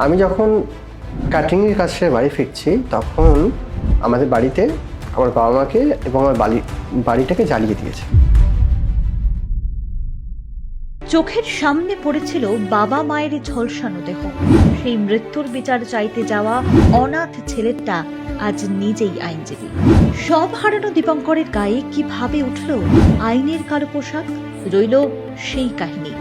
আমি যখন ক্যাটারিংয়ের কাজ সেরে বাড়ি ফিরছি তখন আমাদের বাড়িতে আমার বাবা মাকে এবং আমার বাড়িটাকে জ্বালিয়ে দিয়েছে। চোখের সামনে পড়েছিল বাবা মায়ের ঝলসানো দেহ। সেই মৃত্যুর বিচার চাইতে যাওয়া অনাথ ছেলেটা আজ নিজেই আইনজীবী। সব হারানো দীপঙ্করের গায়ে কিভাবে উঠল আইনের কালো পোশাক, রইল সেই কাহিনী।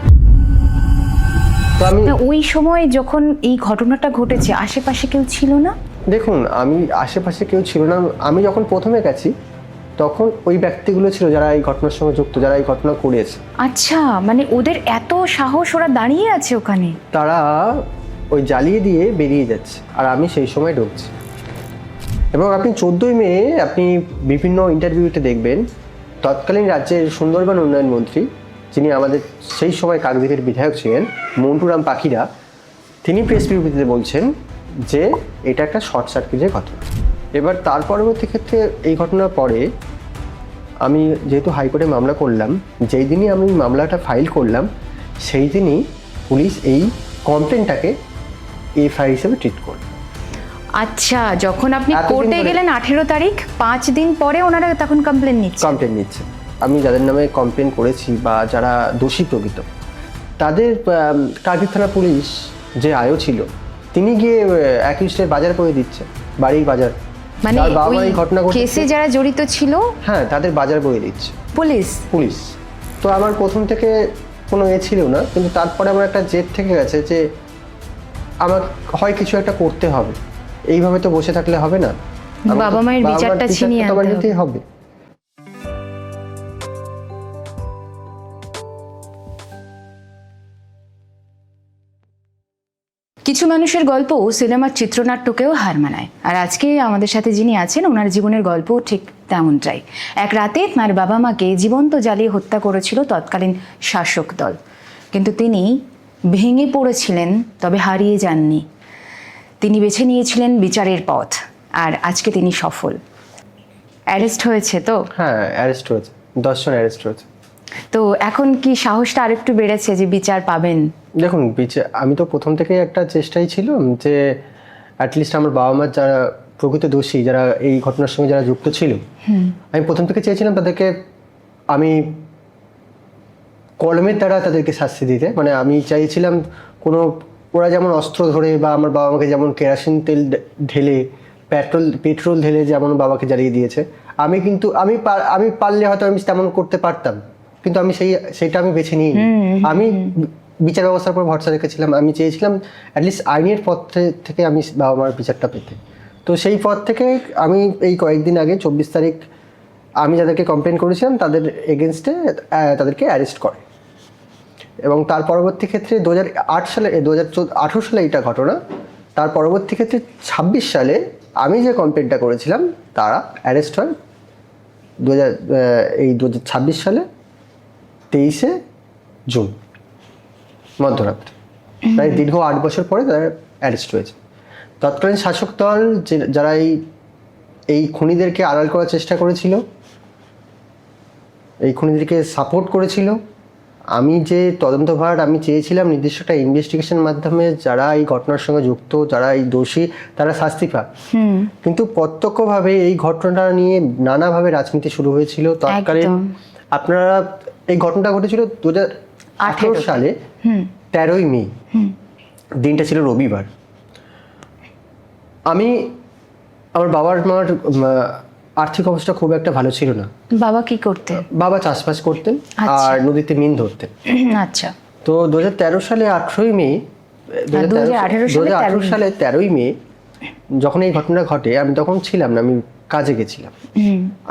ওই সময় যখন এই ঘটনাটা ঘটেছে আশেপাশে কেউ ছিল না? দেখুন, আমি আশেপাশে কেউ ছিল না। আমি যখন প্রথমে গেছি তখন ওই ব্যক্তিগুলো ছিল যারা এই ঘটনার সঙ্গে যুক্ত, যারা এই ঘটনা করেছে। আচ্ছা, মানে ওদের এত সাহস, ওরা দাঁড়িয়ে আছে ওখানে? তারা ওই জ্বালিয়ে দিয়ে বেরিয়ে যাচ্ছে আর আমি সেই সময় ঢুকছি। এবং আপনি 14ই মে আপনি বিভিন্ন ইন্টারভিউতে দেখবেন তৎকালীন রাজ্যের সুন্দরবন উন্নয়ন মন্ত্রী, যিনি আমাদের সেই সময় কাকদ্বীপের বিধায়ক ছিলেন, মন্টুরাম পাখিরা, তিনি প্রেস বিবৃতিতে বলছেন যে এটা একটা শর্ট সার্কিটের ঘটনা। এবার তার পরবর্তী ক্ষেত্রে এই ঘটনার পরে আমি যেহেতু হাইকোর্টে মামলা করলাম, যেই দিনই আমি মামলাটা ফাইল করলাম সেই দিনই পুলিশ এই কমপ্লেনটাকে এফআইআর হিসেবে ট্রিট করল। আচ্ছা, যখন আপনি কোর্টে গেলেন 18 তারিখ, 5 দিন পরে ওনারা তখন কমপ্লেন নিচ্ছে। আমি যাদের নামে কমপ্লেন করেছি বা যারা দোষী প্রকৃত, তাদের কাকদ্বীপ থানা পুলিশ যে আয়ও ছিল, তিনি গিয়ে অ্যাকিউজডের বাজার করে দিচ্ছে, বাড়ির বাজার। মানে ওই কেসে যারা জড়িত ছিল, হ্যাঁ, তাদের বাজার বয়ে দিচ্ছে পুলিশ। তো আমার প্রথম থেকে কোনো ছিল না, কিন্তু তারপরে আমার একটা জেদ থেকে গেছে যে আমার হয় কিছু একটা করতে হবে, এইভাবে তো বসে থাকলে হবে না, বাবা মায়ের বিচারটা ছিনিয়ে আনতে হবে। কিছু মানুষের গল্প সিনেমার চিত্রনাট্যকেও হার মানায়। আর আজকে আমাদের সাথে যিনি আছেন, ওনার জীবনের গল্প ঠিক তেমনটাই। এক রাতে তাঁর বাবা মাকে জীবন্ত জ্বালিয়ে হত্যা করেছিল তৎকালীন শাসক দল, কিন্তু তিনি ভেঙে পড়েছিলেন, তবে হারিয়ে যাননি। তিনি বেছে নিয়েছিলেন বিচারের পথ, আর আজকে তিনি সফল। অ্যারেস্ট হয়েছে তো? হ্যাঁ, অ্যারেস্ট হয়েছে, 10 জন অ্যারেস্ট হয়েছে। তো এখন কি সাহসটা আরেকটু বেড়েছে যে বিচার পাবেন? দেখুন, আমি তো প্রথম থেকেই একটা চেষ্টাই ছিল যে অ্যাটলিস্ট আমার বাবা মা যারা প্রকৃত দোষী, যারা এই ঘটনার সঙ্গে যারা যুক্ত ছিল, আমি প্রথম থেকে চেয়েছিলাম তাদেরকে আমি কলমের দ্বারা তাদেরকে শাস্তি দিতে। মানে আমি চাইছিলাম কোনো, ওরা যেমন অস্ত্র ধরে বা আমার বাবা মাকে যেমন কেরোসিন তেল ঢেলে, পেট্রোল ঢেলে যেমন বাবাকে জ্বালিয়ে দিয়েছে, আমি পারলে হয়তো আমি তেমন করতে পারতাম, কিন্তু আমি সেইটা আমি বেছে নিই। আমি বিচার ব্যবস্থার উপর ভরসা রেখেছিলাম। আমি চেয়েছিলাম অ্যাটলিস্ট আইনের পথ থেকে আমি বাবা মার বিচারটা পেতে। তো সেই পথ থেকে আমি এই কয়েকদিন আগে 24 তারিখ আমি যাদেরকে কমপ্লেন করেছিলাম তাদের এগেনস্টে তাদেরকে অ্যারেস্ট করে। এবং তার পরবর্তী ক্ষেত্রে 2018 সালে এটা ঘটনা। তার পরবর্তী ক্ষেত্রে 26 সালে আমি যে কমপ্লেনটা করেছিলাম তারা অ্যারেস্ট হয় 2026 সালে 23শে জুন মধ্যরাত্রে। প্রায় দীর্ঘ 8 বছর পরে তারা অ্যারেস্ট হয়েছে। তৎকালীন শাসক দল যারা এই খুনিদেরকে আড়াল করার চেষ্টা করেছিল, এই খুনিদেরকে সাপোর্ট করেছিল, আমি যে তদন্তভার আমি চেয়েছিলাম নির্দিষ্ট একটা ইনভেস্টিগেশনের মাধ্যমে যারা এই ঘটনার সঙ্গে যুক্ত, যারা এই দোষী, তারা শাস্তি পাক, কিন্তু প্রত্যক্ষভাবে এই ঘটনাটা নিয়ে নানাভাবে রাজনীতি শুরু হয়েছিল। তৎকালীন আপনারা এই ঘটনাটা ঘটেছিল 2018 সালে 13ই মে, দিনটা ছিল রবিবার। আমার বাবার মার আর্থিক অবস্থা খুব একটা ভালো ছিল না। বাবা কি করতেন? বাবা চাষবাস করতেন আর নদীতে মিন ধরতেন। আচ্ছা। তো 2013 সালে 18ই মে, 2018 সালে 13ই মে যখন এই ঘটনা ঘটে, আমি তখন ছিলাম না, আমি কাজে গেছিলাম।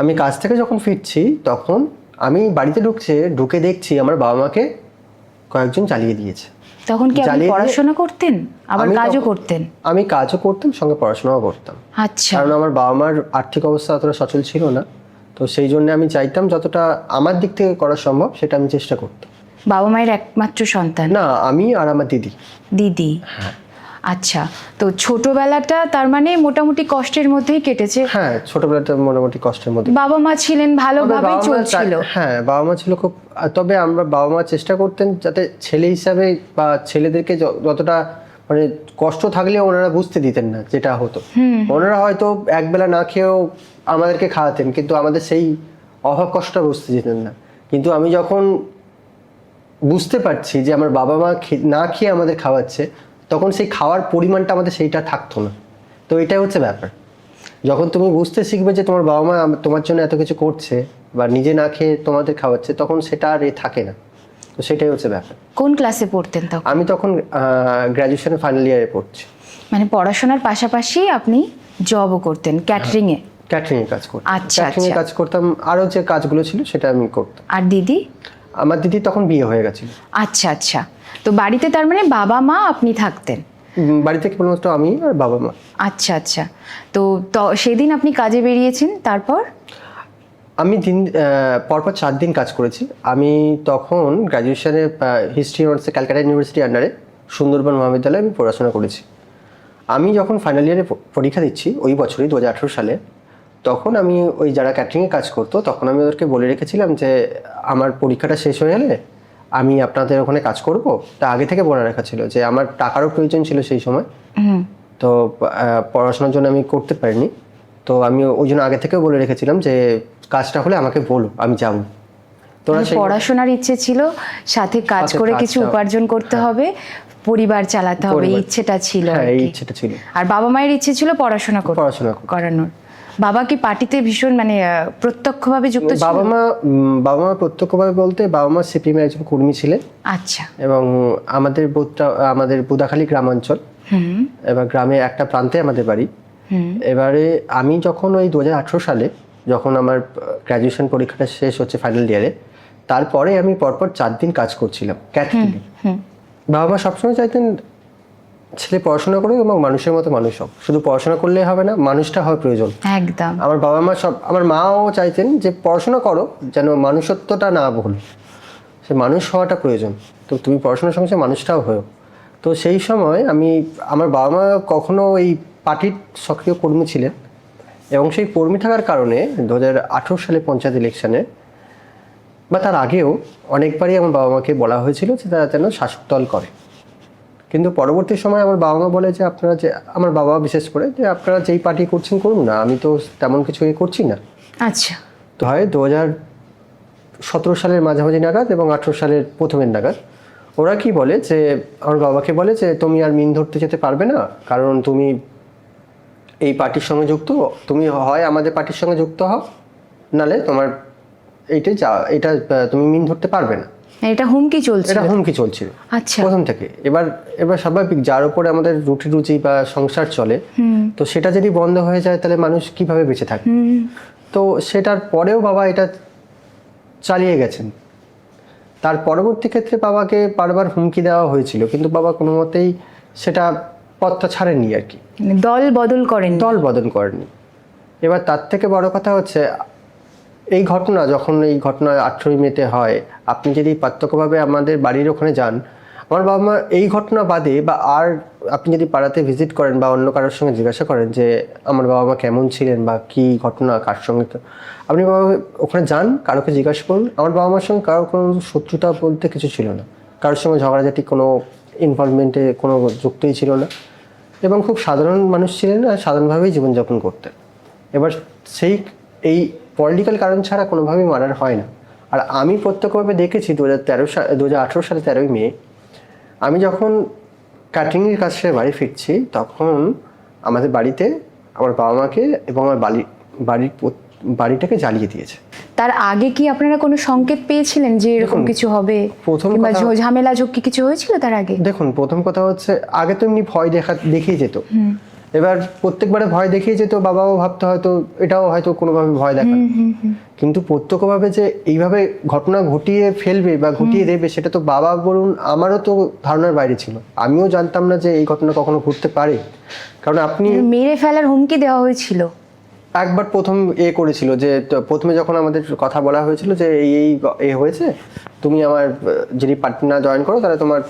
আমি কাজ থেকে যখন ফিরছি তখন আমি বাড়িতে ঢুকে দেখছি আমার বাবা মাকে কয়েকজন জ্বালিয়ে দিয়েছে। তখন কি আপনি পড়াশোনা করতেন, আবার কাজও করতেন? আমি কাজও করতাম, সঙ্গে পড়াশোনাও করতাম। আচ্ছা। কারণ আমার বাবা মার আর্থিক অবস্থা অতটা সচল ছিল না, তো সেই জন্য আমি চাইতাম যতটা আমার দিক থেকে করা সম্ভব সেটা আমি চেষ্টা করতাম। বাবা মায়ের একমাত্র সন্তান? না, আমি আর আমার দিদি। হ্যাঁ। আচ্ছা, তো ছোটবেলাটা তার মানে মোটামুটি কষ্টের মধ্যেই কেটেছে? হ্যাঁ, ছোটবেলাটা মোটামুটি কষ্টের মধ্যে। বাবা মা ছিলেন, ভালোভাবেই চলছিল? হ্যাঁ, বাবা মা ছিল খুব, তবে আমরা বাবা মা চেষ্টা করতেন যাতে ছেলে হিসাবে বা ছেলেদেরকে যতটা মানে কষ্ট থাকলেও ওনারা বুঝতে দিতেন না যেটা হতো। ওনারা হয়তো একবেলা না খেয়েও আমাদেরকে খাওয়াতেন, কিন্তু আমাদের সেই অভাব কষ্টটা বুঝতে দিতেন না। কিন্তু আমি যখন বুঝতে পারছি যে আমার বাবা মা না খেয়ে আমাদের খাওয়াচ্ছে, তখন সেই খাওয়ার পরিমাণটা আমাদের সেইটা থাকতো না। তো এটাই হচ্ছে ব্যাপার, যখন তুমি বুঝতে শিখবে যে তোমার বাবা মা তোমার জন্য এত কিছু করছে বা নিজে না খেয়ে তোমাদের খাওয়াচ্ছে, তখন সেটা আর থাকে না। তো সেটাই হচ্ছে ব্যাপার। কোন ক্লাসে পড়তেন তখন? আমি তখন গ্র্যাজুয়েশনের ফাইনাল ইয়ারে পড়ছি। মানে পড়াশোনার পাশাপাশি আপনি জবও করতেন ক্যাটারিং এ? ক্যাটারিং এর কাজ করতাম। আচ্ছা, ক্যাটারিং এর আচ্ছা। কাজ করতাম, আরো যে কাজগুলো ছিল সেটা আমি করতাম। আর দিদি? আমার দিদি তখন বিয়ে হয়ে গেছিল। আচ্ছা আচ্ছা। তো বাড়িতে তার মানে বাবা মা আপনি থাকতেন? বাড়িতে কেবলমাত্র আমি আর বাবা মা। আচ্ছা আচ্ছা। তো সেদিন আপনি কাজে বেরিয়েছেন, তারপর? আমি পরপর 4 দিন কাজ করেছি। আমি তখন গ্র্যাজুয়েশনে হিস্ট্রি অনার্সে ক্যালকাটা ইউনিভার্সিটি আন্ডারে সুন্দরবন মহাবিদ্যালয়ে আমি পড়াশোনা করেছি। আমি যখন ফাইনাল ইয়ারে পরীক্ষা দিচ্ছি ওই বছরই 2018 সালে, তখন আমি ওই যারা ক্যাটারিংয়ে কাজ করতো তখন আমি ওদেরকে বলে রেখেছিলাম যে আমার পরীক্ষাটা শেষ হয়ে গেলে আমি আপনাদের ওখানে কাজ করব। তা আগে থেকে বলে রাখা ছিল যে আমার টাকারও প্রয়োজন ছিল সেই সময়, তো পড়াশোনার জন্য আমি করতে পারিনি। তো আমি ওই জন্য আগে থেকে বলে রেখেছিলাম যে কাজটা হলে আমাকে বলো, আমি যাব। মানে পড়াশোনার ইচ্ছে ছিল, সাথে কাজ সাথে করে কাজটা- কিছু উপার্জন করতে হবে, পরিবার চালাতে হবে, এই ইচ্ছেটা ছিল আর হ্যাঁ, এই কি। ইচ্ছেটা ছিল। আর বাবা মায়ের ইচ্ছে ছিল পড়াশোনা পড়াশোনা করানোর। বাবা কি পার্টিতে ভীষণ মানে প্রত্যক্ষভাবে যুক্ত ছিল? বাবা মা প্রত্যক্ষভাবে বলতে বাবা মা সিপিএম এর একজন কর্মী ছিলেন। আচ্ছা। এবং আমাদের বুদাখালী গ্রামাঞ্চল, এবার গ্রামে একটা প্রান্তে আমাদের বাড়ি। এবারে আমি যখন ওই 2018 সালে যখন আমার গ্র্যাজুয়েশন পরীক্ষাটা শেষ হচ্ছে ফাইনাল ইয়ারে, তারপরে আমি পরপর 4 দিন কাজ করছিলাম ক্যাটারিংয়ে। বাবা মা সবসময় চাইতেন ছেলে পড়াশোনা করুক এবং মানুষের মতো মানুষ হোক। শুধু পড়াশোনা করলেই হবে না, মানুষটা হওয়া প্রয়োজন। একদম। আমার বাবা মা আমার মাও চাইতেন যে পড়াশোনা করো, যেন মানুষত্বটা না ভুল, সে মানুষ হওয়াটা প্রয়োজন। তো তুমি পড়াশোনার সঙ্গে সঙ্গে মানুষটাও হও। তো সেই সময় আমার বাবা মা কখনো এই পার্টির সক্রিয় কর্মী ছিলেন, এবং সেই কর্মী থাকার কারণে 2018 সালে পঞ্চায়েত ইলেকশনে বা তার আগেও অনেকবারই আমার বাবা মাকে বলা হয়েছিল যে তারা যেন শাসক দল করে। কিন্তু পরবর্তী সময় আমার বাবা মা বলে যে আপনারা যে, আমার বাবা বিশেষ করে, যে আপনারা যেই পার্টি করছেন করুন না, আমি তো তেমন কিছু করছি না। আচ্ছা। তো হয় 2017 সালের মাঝামাঝি নাগাদ এবং 18 সালের প্রথমের নাগাদ ওরা কি বলে যে, আমার বাবাকে বলে যে তুমি আর মিন ধরতে যেতে পারবে না, কারণ তুমি এই পার্টির সঙ্গে যুক্ত। তুমি হয় আমাদের পার্টির সঙ্গে যুক্ত হও, নালে তোমার এটা তুমি মিন ধরতে পারবে না। এটা হুমকি চলছে? এটা হুমকি চলছিল আচ্ছা। প্রথম থেকে। এবার স্বাভাবিক, যার উপরে আমাদের রুটি বা সংসার চলে, তো সেটা যদি বন্ধ হয়ে যায় তাহলে মানুষ কিভাবে বেঁচে থাকে। তো সেটার পরেও বাবা এটা চালিয়ে গেছেন। তার পরবর্তী ক্ষেত্রে বাবাকে বারবার হুমকি দেওয়া হয়েছিল, কিন্তু বাবা কোনো মতেই সেটা পথটা ছাড়েননি আর কি। দল বদল করেননি। এবার তার থেকে বড় কথা হচ্ছে এই ঘটনা 18ই মেতে হয়, আপনি যদি প্রত্যক্ষভাবে আমাদের বাড়ির ওখানে যান, আমার বাবা মা এই ঘটনা বাদে বা আর আপনি যদি পাড়াতে ভিজিট করেন বা অন্য কারোর সঙ্গে জিজ্ঞাসা করেন যে আমার বাবা মা কেমন ছিলেন বা কি ঘটনা, কার সঙ্গে, আপনি বাবা ওখানে যান, কারোকে জিজ্ঞাসা করুন, আমার বাবা মার সঙ্গে কারোর কোনো শত্রুতা বলতে কিছু ছিল না, কারোর সঙ্গে ঝগড়াঝাটি কোনো ইনভলভমেন্টে কোনো যুক্তই ছিল না, এবং খুব সাধারণ মানুষ ছিলেন আর সাধারণভাবেই জীবনযাপন করতেন। এবার এই পলিটিক্যাল কারণ ছাড়া কোনোভাবেই মার্ডার হয় না। আর আমি প্রত্যক্ষভাবে দেখেছি 2018 সালে 13ই মে আমি যখন ক্যাটারিংয়ের কাজ সেরে বাড়ি ফিরছি, তখন আমাদের বাড়িতে আমার বাবা মাকে এবং আমার বাড়িটাকে জ্বালিয়ে দিয়েছে। তার আগে কি আপনারা কোনো সংকেত পেয়েছিলেন যে এরকম কিছু হবে, কিংবা ঝামেলা ঝক্কি কিছু হয়েছিল তার আগে? দেখুন, প্রথম কথা হচ্ছে আগে তো এমনি ভয় দেখিয়ে যেত। এবার প্রত্যেকবারে ভয় দেখিয়ে যেত, বাবাও ভাবতে হয়তো এটাও হয়তো কোনোভাবে ভয় দেখানো, কিন্তু প্রত্যক্ষভাবে যে এইভাবে ঘটনা ঘটিয়ে ফেলবে বা ঘটিয়ে দেবে, সেটা তো বাবা বলুন আমারও তো ধারণার বাইরে ছিল। আমিও জানতাম না যে এই ঘটনা কখনো ঘটতে পারে, কারণ আপনি মেরে ফেলার হুমকি দেওয়া হয়েছিল। একবার প্রথম করেছিল যে, প্রথমে যখন আমাদের কথা বলা হয়েছিল যে এই হয়েছে, তুমি আমার যদি পার্টি না জয়েন করো তাহলে তোমার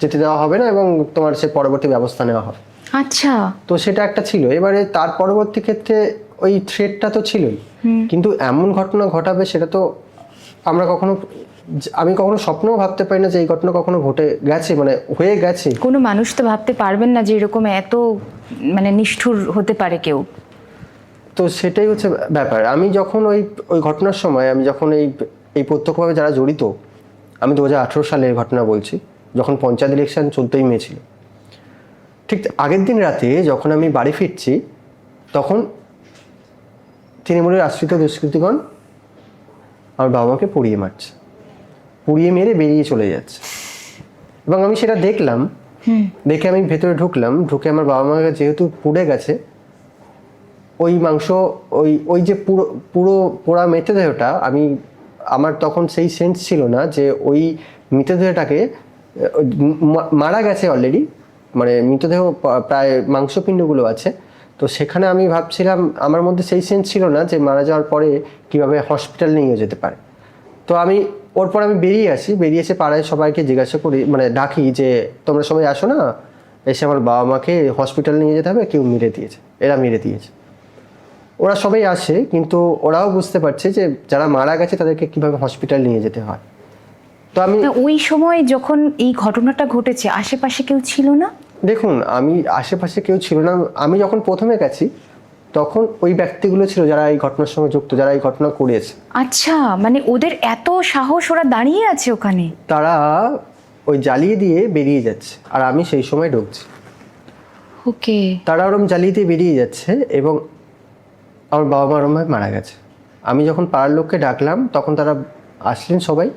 যেতে দেওয়া হবে না এবং তোমার সে পরবর্তী ব্যবস্থা নেওয়া হবে। আচ্ছা। তো সেটা একটা ছিল। এবারে তার পরবর্তী ক্ষেত্রে ওই থ্রেটটা তো ছিলই, কিন্তু এমন ঘটনা ঘটাবে সেটা তো আমরা কখনো আমি কখনো স্বপ্নেও ভাবতে পারি না যে এই ঘটনা কখনো ঘটে গেছে, মানে হয়ে গেছে। কোনো মানুষ তো ভাবতে পারবেন না যে এরকম এত মানে নিষ্ঠুর হতে পারে কেউ। তো সেটাই হচ্ছে ব্যাপার। আমি যখন ওই ঘটনার সময়, আমি যখন এই প্রত্যক্ষভাবে যারা জড়িত, আমি 2018 সালের ঘটনা বলছি, যখন পঞ্চায়েত ইলেকশন 14ই মে ছিল। ঠিক আগের দিন রাতে যখন আমি বাড়ি ফিরছি, তখন তৃণমূলের আশ্রিত দুষ্কৃতীগণ আমার বাবা মাকে পুড়িয়ে মারছে, পুড়িয়ে মেরে বেরিয়ে চলে যাচ্ছে। এবং আমি সেটা দেখলাম, দেখে আমি ভেতরে ঢুকলাম, ঢুকে আমার বাবা মাকে যেহেতু পুড়ে গেছে, ওই মাংস, ওই যে পুরো পুরো পোড়া মৃতদেহটা, আমার তখন সেই সেন্স ছিল না যে ওই মৃতদেহটাকে মারা গেছে অলরেডি, মানে মৃতদেহ প্রায় মাংসপিণ্ডগুলো আছে, তো সেখানে আমি ভাবছিলাম, আমার মধ্যে সেই সেন্স ছিল না যে মারা যাওয়ার পরে কিভাবে হসপিটাল নিয়ে যেতে পারে। তো ওর পর আমি বেরিয়ে এসে পাড়ায় সবাইকে জিজ্ঞাসা করি, মানে ডাকি যে তোমরা সবাই আসো না, এসে আমার বাবা মাকে হসপিটাল নিয়ে যেতে হবে, কেউ এরা মেরে দিয়েছে। ওরা সবাই আসে, কিন্তু ওরাও বুঝতে পারছে যে যারা মারা গেছে তাদেরকে কিভাবে হসপিটাল নিয়ে যেতে হয়। তো আমি ওই সময় যখন এই ঘটনাটা ঘটেছে আশেপাশে কেউ ছিল না? দেখুন, আমি আশেপাশে কেউ ছিল না। আমি যখন প্রথমে গেছি তখন ওই ব্যক্তিগুলো ছিল যারা এই ঘটনার সঙ্গে যুক্ত, যারা এই ঘটনা করেছে। আচ্ছা, মানে ওদের এত সাহস, ওরা দাঁড়িয়ে আছে ওখানে? তারা ওই জ্বালিয়ে দিয়ে বেরিয়ে যাচ্ছে, আর আমি সেই সময় ঢুকছি। ওকে। তারা ওরম জ্বালিয়ে দিয়ে বেরিয়ে যাচ্ছে এবং আমার বাবা মা ওরমভাবে মারা গেছে। আমি যখন পাড়ার লোককে ডাকলাম, তখন তারা আসলেন, সবাই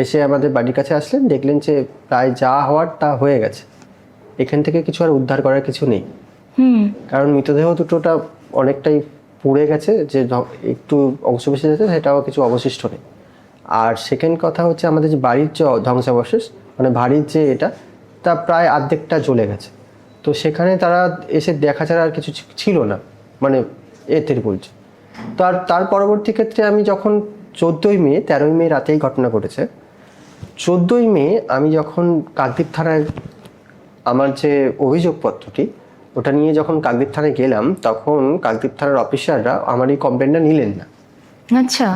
এসে আমাদের বাড়ির কাছে আসলেন, দেখলেন যে প্রায় যা হওয়ার তা হয়ে গেছে, এখান থেকে কিছু আর উদ্ধার করার কিছু নেই। কারণ মৃতদেহ দুটোটা অনেকটাই পুড়ে গেছে, যে একটু অংশ বেশি যাচ্ছে সেটাও কিছু অবশিষ্ট নেই। আর সেকেন্ড কথা হচ্ছে, আমাদের যে বাড়ির যে ধ্বংসাবশেষ, মানে বাড়ির যে এটা, তা প্রায় অর্ধেকটা জ্বলে গেছে। তো সেখানে তারা এসে দেখা ছাড়া আর কিছু ছিল না, মানে এতে বলছে। তো আর তার পরবর্তী ক্ষেত্রে আমি যখন 13ই মে রাতেই ঘটনা ঘটেছে। 14ই মে আমি যখন কাকদ্বীপ থানায় আমার যে অভিযোগপত্রটি, ওটা নিয়ে যখন কাকদ্বীপ থানায় গেলাম, তখন কাকদ্বীপ থানার অফিসাররা আমার এই কমপ্লেনটা নিলেন না। আচ্ছা,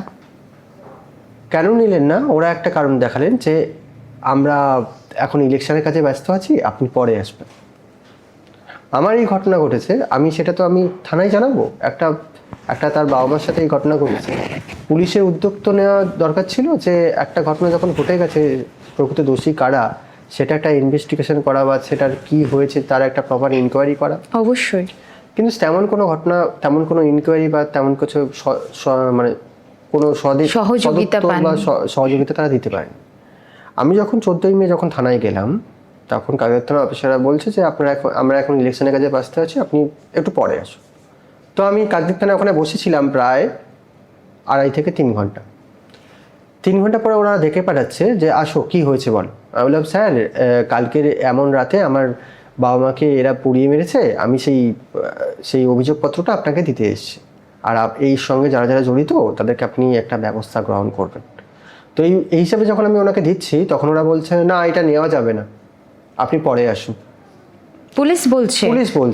কেন নিলেন না? ওরা একটা কারণ দেখালেন যে আমরা এখন ইলেকশনের কাজে ব্যস্ত আছি, আপনি পরে আসবেন। আমার এই ঘটনা ঘটেছে, সেটা তো আমি থানায় জানাবো। একটা তার বাবা মার সাথে এই ঘটনা ঘটেছে, পুলিশের উদ্যোগ তো নেওয়া দরকার ছিল যে একটা ঘটনা যখন ঘটে গেছে, প্রকৃত দোষী কারা সেটা একটা ইনভেস্টিগেশন করা, বা সেটার কি হয়েছে তার একটা প্রপার ইনকোয়ারি করা। অবশ্যই। কিন্তু তেমন কোনো ঘটনা, তেমন কোনো ইনকোয়ারি বা তেমন কিছু মানে কোনো সহযোগিতা বা সহযোগিতা তারা দিতে পারেনি। আমি যখন 14ই মে যখন থানায় গেলাম, তখন কাকদ্বীপ থানার অফিসাররা বলছে যে আমরা এখন ইলেকশনের কাজে ব্যস্ত আছি, আপনি একটু পরে আসুন। তো আমি কাকদ্বীপ থানায় ওখানে বসেছিলাম প্রায় 2.5 থেকে 3 ঘন্টা। 3 ঘন্টা পরে ওরা দেখে পাঠাচ্ছে যে আসো, কি হয়েছে বলো। আমি বললাম, স্যার কালকের এমন রাতে আমার বাবা মাকে এরা পুড়িয়ে মেরেছে, আমি সেই অভিযোগপত্রটা আপনাকে দিতে এসেছি, আর এই সঙ্গে যারা যারা জড়িত তাদেরকে আপনি একটা ব্যবস্থা গ্রহণ করবেন। তো এই হিসাবে যখন আমি ওনাকে দিচ্ছি, তখন ওরা বলছে না, এটা নেওয়া যাবে না, আপনি পরে আসুন। পুলিশ বলছে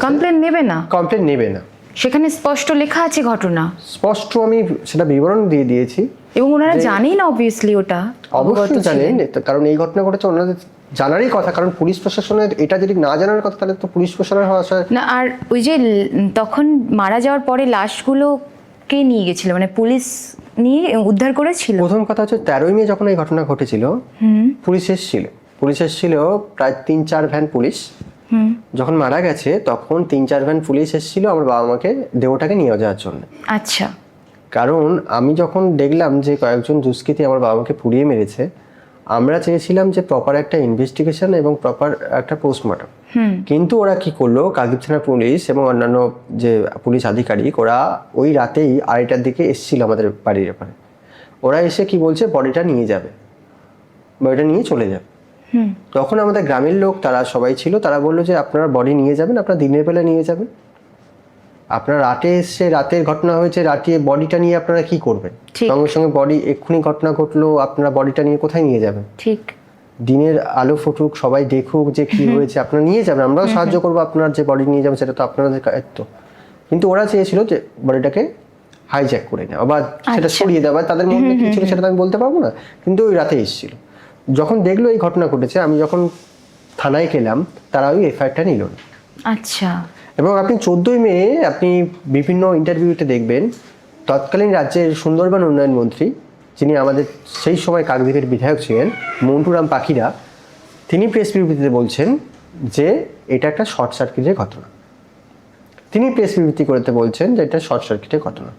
কমপ্লেন নেবে না? কমপ্লেন নেবে না। সেখানে স্পষ্ট লেখা আছে ঘটনা, স্পষ্ট আমি সেটা বিবরণ দিয়ে দিয়েছি। এবং ওনারা জানেন অবভিয়াসলি, ওটা অবশ্যই জানেন, কারণ এই ঘটনা ঘটেছে, ওনাদের জানারই কথা। কারণ পুলিশ প্রশাসনের এটা যদি না জানার কথা, তাহলে তো পুলিশ প্রশাসনের হওয়া না। আর ওই যে তখন মারা যাওয়ার পরে লাশগুলো কে নিয়ে গেছিল, মানে পুলিশ নিয়ে উদ্ধার করেছিল? প্রথম কথা হচ্ছে 13ই মে যখন এই ঘটনা ঘটেছিল, পুলিশ এসেছিল প্রায় 3-4 ভ্যান পুলিশ। যখন মারা গেছে তখন 3-4 ভ্যান পুলিশ এসেছিল আমার বাবা মাকে দেহটাকে নিয়ে যাওয়ার জন্য। আচ্ছা। কারণ আমি যখন দেখলাম যে কয়েকজন দুষ্কৃতী আমার বাবা মাকে পুড়িয়ে মেরেছে, আমরা চেয়েছিলাম যে প্রপার একটা ইনভেস্টিগেশন এবং প্রপার একটা পোস্টমর্টম। কিন্তু ওরা কি করলো, কাকদ্বীপ থানা পুলিশ এবং অন্যান্য যে পুলিশ আধিকারিক, ওরা ওই রাতেই 2:30টার দিকে এসেছিল আমাদের বাড়ির ব্যাপারে। ওরা এসে কি বলছে, বডিটা নিয়ে যাবে, বডিটা নিয়ে চলে যাবে। তখন আমাদের গ্রামের লোক তারা সবাই ছিল, তারা বললো যে আপনারা বডি নিয়ে যাবেন, আপনারা দিনের বেলা নিয়ে যাবেন, আপনারা রাতে এসে, রাতের ঘটনা হয়েছে, রাতে বডিটা নিয়ে আপনারা কি করবেন? সঙ্গে সঙ্গে বডি, এক্ষুনি ঘটনা ঘটলো, আপনারা বডিটা নিয়ে কোথায় নিয়ে যাবেন? ঠিক, দিনের আলো ফুটুক, সবাই দেখুক যে কি হয়েছে, আপনারা নিয়ে যাবেন, আমরাও সাহায্য করবো, আপনার যে বডি নিয়ে যাবেন সেটা তো আপনাদের দায়িত্ব। কিন্তু ওরা চেয়েছিল যে বডিটাকে হাইজ্যাক করে নেওয়া বা সেটা আচ্ছা। সরিয়ে দেওয়া, বা তাদের মধ্যে কি ছিল সেটা তো আমি বলতে পারবো না, কিন্তু ওই রাতে এসেছিল। যখন দেখলো এই ঘটনা ঘটেছে, আমি যখন থানায় গেলাম, তারা ওই এফআইআরটা নিল না। আচ্ছা। এবং আপনি 14ই মে আপনি বিভিন্ন ইন্টারভিউতে দেখবেন তৎকালীন রাজ্যের সুন্দরবন উন্নয়ন মন্ত্রী, যিনি আমাদের সেই সময় কাকদ্বীপের বিধায়ক ছিলেন, মন্টুরাম পাখিরা, তিনি প্রেস বিবৃতিতে বলছেন যে এটা একটা শর্ট সার্কিটের ঘটনা। তিনি প্রেস বিবৃতি করতে বলছেন যে এটা শর্ট সার্কিটের ঘটনা।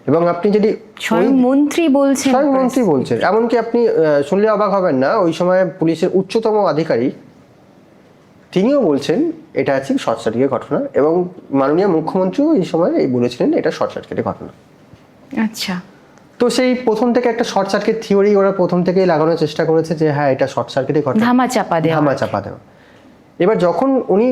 এবং আপনি যদি স্বয়ং মন্ত্রী বলছেন, স্বয়ং মন্ত্রী বলছেন, এমনকি আপনি শুনলে অবাক হবেন না, ওই সময় পুলিশের উচ্চতম আধিকারিক তিনিও বলছেন এটা আছে শর্ট সার্কিটের ঘটনা, এবং মাননীয় মুখ্যমন্ত্রীও এই সময় বলেছিলেন এটা শর্ট সার্কিটের ঘটনা। আচ্ছা। তো সেই প্রথম থেকে একটা শর্ট সার্কিট থিওরি ওরা প্রথম থেকেই লাগানোর চেষ্টা করেছে যে হ্যাঁ এটা শর্ট সার্কিটের ঘটনা, ধামা চাপা দেওয়া। এবার যখন উনি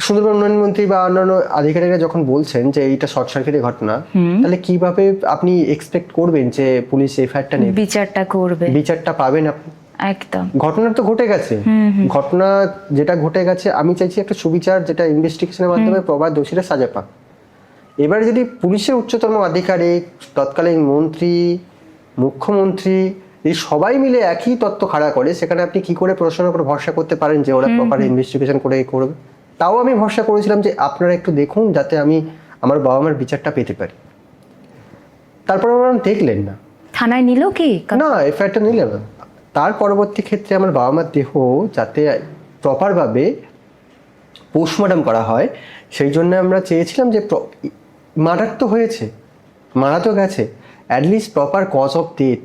সুন্দরবন উন্নয়ন মন্ত্রী বা অন্যান্য আধিকারিকরা যখন বলছেন যে এইটা শর্ট সার্কিটের ঘটনা, তাহলে কিভাবে আপনি এক্সপেক্ট করবেন যে পুলিশ এফআইআরটা নেবে, বিচারটা করবে, বিচারটা পাবেন আপনি? একদম। ঘটনা তো ঘটে গেছে, ঘটনা যেটা ঘটে গেছে, আমি চাইছি একটা সুবিচার, যেটা ইনভেস্টিগেশনের মাধ্যমে প্রবাদ দোষীরা সাজা পাক। এবার যদি পুলিশের উচ্চতম আধিকারিক, তৎকালীন মন্ত্রী, মুখ্যমন্ত্রী এই সবাই মিলে একই তত্ত্ব খাড়া করে, সেখানে আপনি কি করে প্রশাসনের উপর ভরসা করতে পারেন যে ওরা প্রপার ইনভেস্টিগেশন করে করবে? তাও আমি ভরসা করেছিলাম যে আপনারা একটু দেখুন যাতে আমি আমার বাবা মার বিচারটা পেতে পারি। তারপরে ওরা দেখলেন না, থানায় নিল কি না এফআইআরটা নিলেন না। তার পরবর্তী ক্ষেত্রে আমার বাবা মার দেহ যাতে প্রপারভাবে পোস্টমর্টম করা হয়, সেই জন্য আমরা চেয়েছিলাম যে মার্ডার তো হয়েছে, মারা তো গেছে, at least proper cause of death,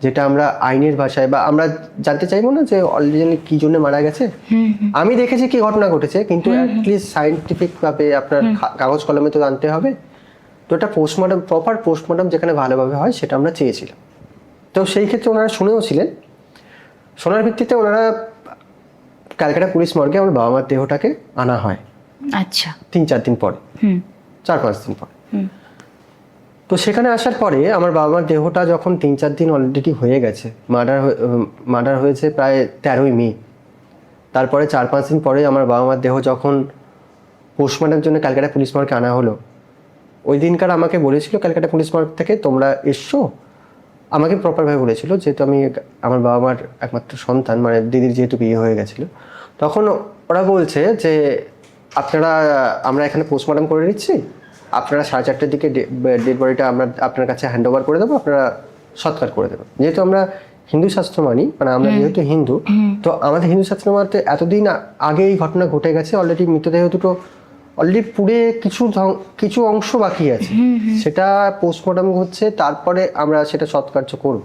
যেটা আমরা আইনের ভাষায় বা আমরা জানতে চাইবো না যে অরিজিনালি কি জন্য মারা গেছে। আমি দেখেছি কি ঘটনা ঘটেছে, কিন্তু অ্যাটলিস্ট সায়েন্টিফিক ভাবে আপনার কাগজ কলমে তো জানতে হবে। তো এটা পোস্টমর্টম, প্রপার পোস্টমর্টম যেখানে ভালোভাবে হয় সেটা আমরা চেয়েছিলাম। তো সেই ক্ষেত্রে ওনারা শুনেও ছিলেন। শোনার ভিত্তিতে ওনারা ক্যালকাটা পুলিশ মর্গে আমার বাবা মার দেহটাকে আনা হয়। আচ্ছা। 3-4 দিন পরে, 4-5 দিন পরে। তো সেখানে আসার পরে আমার বাবা মার দেহটা যখন 3-4 দিন অলরেডি হয়ে গেছে, মার্ডার হয়েছে প্রায় 13ই মে, তারপরে 4-5 দিন পরে আমার বাবা মার দেহ যখন পোস্টমর্টমের জন্য ক্যালকাটা পুলিশ মর্গে আনা হলো, ওই দিনকার আমাকে বলেছিল ক্যালকাটা পুলিশ মর্গ থেকে তোমরা এসছো, আমাকে প্রপারভাবে বলেছিল, যেহেতু আমি আমার বাবা মার একমাত্র সন্তান, মানে দিদির যেহেতু বিয়ে হয়ে গেছিলো, তখন ওরা বলছে যে আমরা এখানে পোস্টমর্টম করে নিচ্ছি, আপনারা 4:30টার দিকে ডেড বডিটা আমরা আপনার কাছে হ্যান্ড ওভার করে দেবো, আপনারা সৎকার করে দেবেন। যেহেতু আমরা হিন্দু শাস্ত্র মানি, মানে আমরা যেহেতু হিন্দু, তো আমাদের হিন্দু শাস্ত্র মানতে এতদিন আগে এই ঘটনা ঘটে গেছে, অলরেডি মৃতদেহ দুটো অলরেডি পুড়ে কিছু অংশ বাকি আছে, সেটা পোস্টমর্টম হচ্ছে, তারপরে আমরা সেটা সৎকার্য করব।